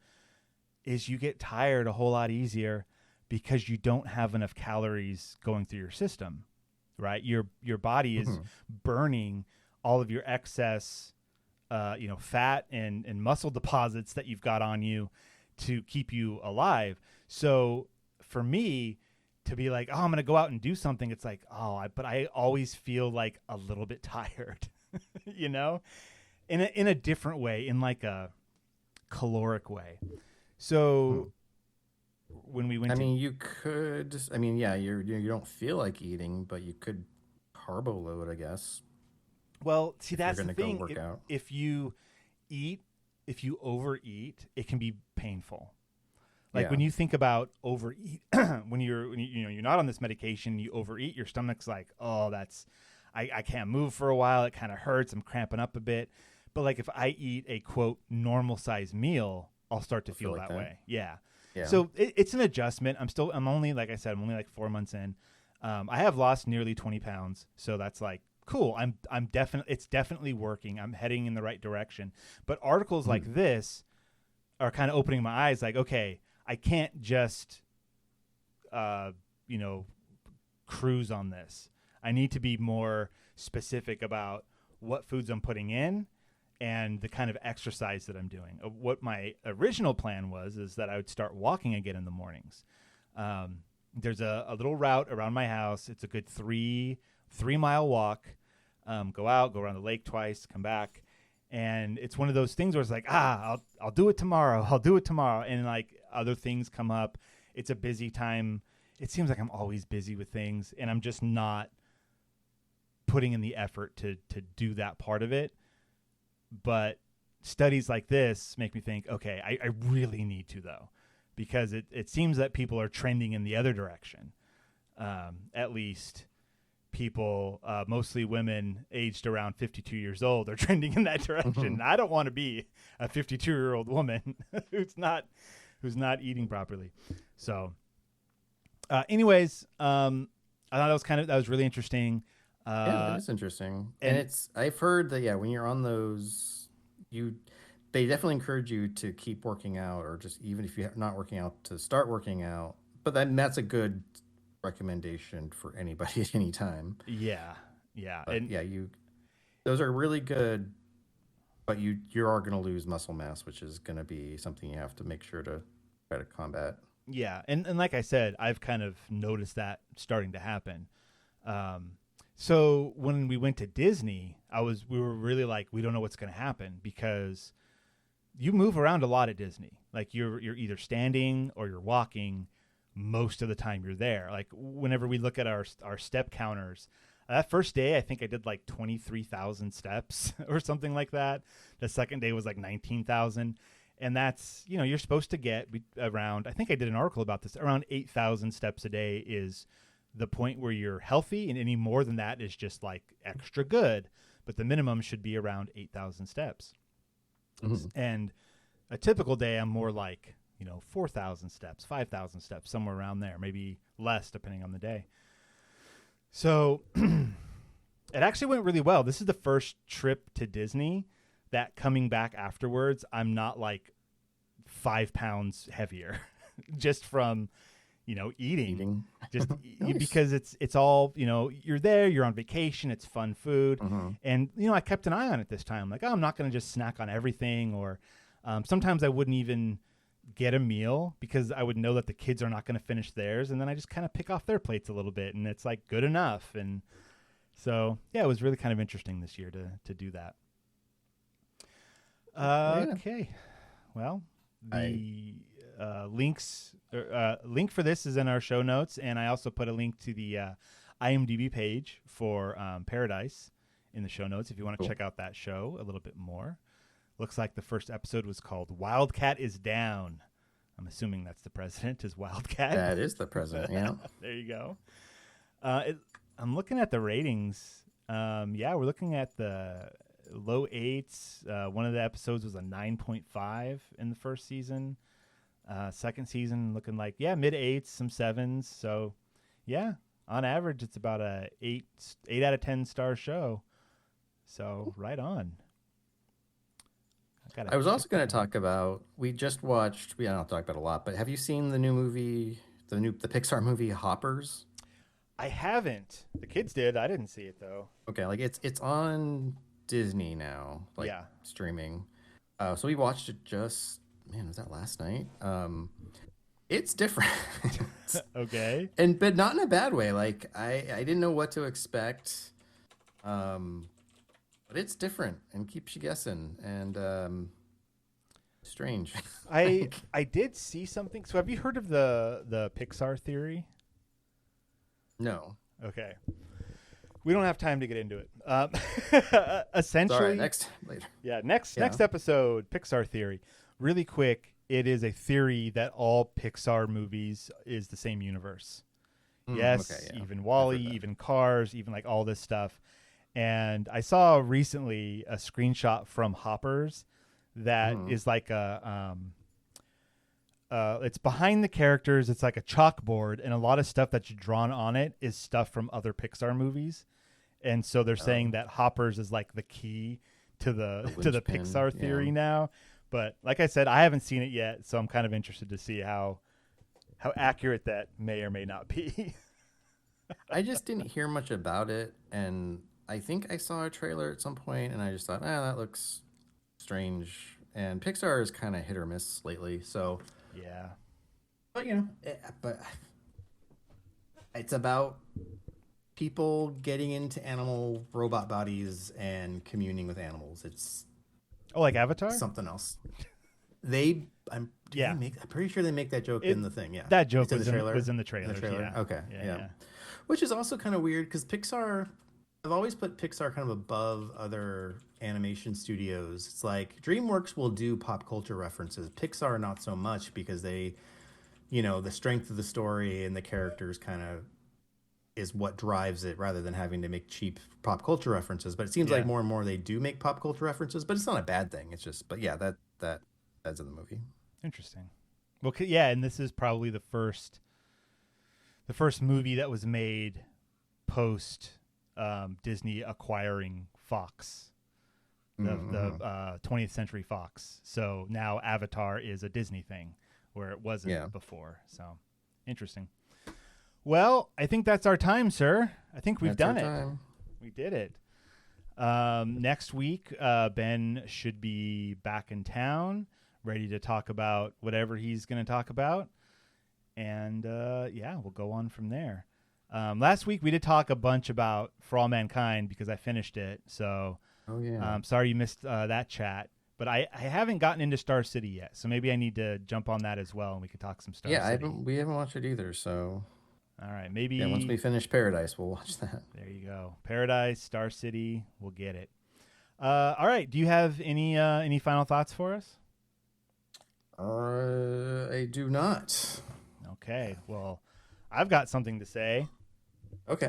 is you get tired a whole lot easier because you don't have enough calories going through your system, right? Your body is burning all of your excess, fat and muscle deposits that you've got on you to keep you alive. So for me to be like, I'm going to go out and do something, it's like, but I always feel like a little bit tired, in a different way, in like a caloric way. So when we went you could, you don't feel like eating, but you could carbo load, I guess. Well, see, that's the thing. Go work out. If you overeat, it can be painful. Like when you think about overeat, when you're not on this medication, you overeat, your stomach's like, I can't move for a while. It kind of hurts. I'm cramping up a bit. But like if I eat a quote normal size meal, I'll start to feel that way. Yeah. So it's an adjustment. I'm only, like I said, I'm only like 4 months in. I have lost nearly 20 pounds. So that's like, cool. It's definitely working. I'm heading in the right direction. But articles like this are kind of opening my eyes. Like, okay, I can't just, cruise on this. I need to be more specific about what foods I'm putting in and the kind of exercise that I'm doing. What my original plan is that I would start walking again in the mornings. There's a little route around my house. It's a good 3-mile walk. Go out, go around the lake twice, come back. And it's one of those things where it's like, I'll do it tomorrow. I'll do it tomorrow. And like other things come up. It's a busy time. It seems like I'm always busy with things, and I'm just not putting in the effort to do that part of it. But studies like this make me think, okay, I really need to, though, because it seems that people are trending in the other direction. At least people, mostly women aged around 52 years old, are trending in that direction. I don't want to be a 52-year-old woman who's not eating properly. So anyways, I thought that was really interesting. Yeah, that is interesting. And I've heard that, when you're on those, they definitely encourage you to keep working out, or just even if you're not working out, to start working out. But that's a good recommendation for anybody at any time. Yeah. But those are really good, but you are going to lose muscle mass, which is going to be something you have to make sure to try to combat. Yeah. And like I said, I've kind of noticed that starting to happen. So when we went to Disney, we were really like, we don't know what's going to happen, because you move around a lot at Disney. Like you're either standing or you're walking most of the time you're there. Like whenever we look at our step counters, that first day, I think I did like 23,000 steps or something like that. The second day was like 19,000. And that's, you're supposed to get around, I think I did an article about this, around 8,000 steps a day is the point where you're healthy, and any more than that is just like extra good. But the minimum should be around 8,000 steps. Mm-hmm. And a typical day, I'm more like, 4,000 steps, 5,000 steps, somewhere around there, maybe less depending on the day. So it actually went really well. This is the first trip to Disney that coming back afterwards, I'm not like 5 pounds heavier just from, eating. Just nice. Because it's all, you're there, you're on vacation, it's fun food. Mm-hmm. And, I kept an eye on it this time. Like, I'm not going to just snack on everything, or sometimes I wouldn't even get a meal because I would know that the kids are not going to finish theirs. And then I just kind of pick off their plates a little bit, and it's like good enough. And so, yeah, it was really kind of interesting this year to do that. Okay. Well, the link for this is in our show notes, and I also put a link to the IMDb page for Paradise in the show notes if you want to check out that show a little bit more. Looks like the first episode was called Wildcat is Down. I'm assuming that's the president is Wildcat. That is the president, yeah. There you go. I'm looking at the ratings. We're looking at the low 8s. One of the episodes was a 9.5 in the first season. Second season looking like, mid 8s, some 7s. So, on average, it's about a 8 out of 10 star show. So, right on. I was also going to talk about, we just watched, we don't talk about it a lot, but have you seen the new movie, the Pixar movie Hoppers? I haven't. The kids did. I didn't see it though. Okay, like it's on Disney now, streaming. So we watched it was that last night? It's different. Okay. But not in a bad way. Like I didn't know what to expect. But it's different and keeps you guessing, and strange. I did see something. So have you heard of the Pixar theory? No. Okay. We don't have time to get into it. Essentially, later. Yeah, next episode, Pixar theory. Really quick, it is a theory that all Pixar movies is the same universe. Even WALL-E, even Cars, even like all this stuff. And I saw recently a screenshot from Hoppers that is like it's behind the characters. It's like a chalkboard, and a lot of stuff that's drawn on it is stuff from other Pixar movies. And so they're saying that Hoppers is like the key to the Pixar theory now. But like I said, I haven't seen it yet, so I'm kind of interested to see how accurate that may or may not be. I just didn't hear much about it, and I think I saw a trailer at some point, and I just thought, that looks strange. And Pixar is kind of hit or miss lately, so yeah. But but it's about people getting into animal robot bodies and communing with animals. It's like Avatar? Something else. I'm pretty sure they make that joke in the thing. Yeah, that joke was in the trailer. Yeah. Okay, yeah. Which is also kind of weird because Pixar, I've always put Pixar kind of above other animation studios. It's like DreamWorks will do pop culture references. Pixar not so much because they, the strength of the story and the characters kind of is what drives it rather than having to make cheap pop culture references. But it seems like more and more they do make pop culture references, but it's not a bad thing. It's just, but yeah, that's in the movie. Interesting. Well, yeah, and this is probably the first movie that was made post Disney acquiring Fox, the 20th Century Fox. So now Avatar is a Disney thing where it wasn't before. So interesting. Well, I think that's our time, sir. I think we've done it. We did it. Next week, Ben should be back in town, ready to talk about whatever he's going to talk about. And, we'll go on from there. Last week, we did talk a bunch about For All Mankind because I finished it. So sorry you missed that chat. But I haven't gotten into Star City yet. So maybe I need to jump on that as well, and we could talk some Star City. We haven't watched it either, so... All right, maybe... Yeah, once we finish Paradise, we'll watch that. There you go. Paradise, Star City, we'll get it. All right, do you have any final thoughts for us? I do not. Okay, well, I've got something to say. Okay.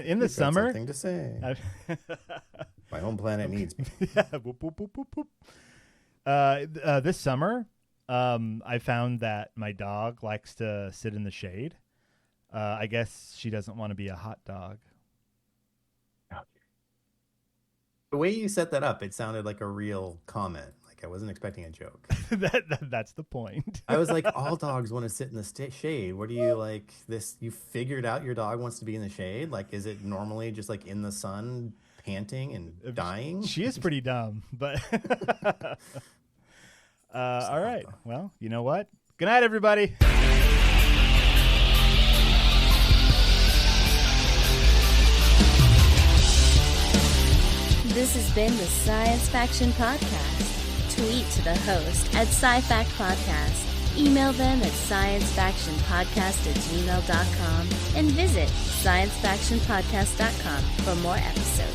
In the summer... something to say. My home planet needs me. Whoop, whoop, whoop, whoop, whoop. This summer, I found that my dog likes to sit in the shade. I guess she doesn't want to be a hot dog. The way you set that up, it sounded like a real comment. Like I wasn't expecting a joke. That's the point. I was like, all dogs want to sit in the shade. What do you like this? You figured out your dog wants to be in the shade? Like, is it normally just like in the sun, panting and dying? She is pretty dumb, but all right. Well, you know what? Good night, everybody. This has been the Science Faction Podcast. Tweet to the host at SciFact Podcast. Email them at sciencefactionpodcast@gmail.com and visit sciencefactionpodcast.com for more episodes.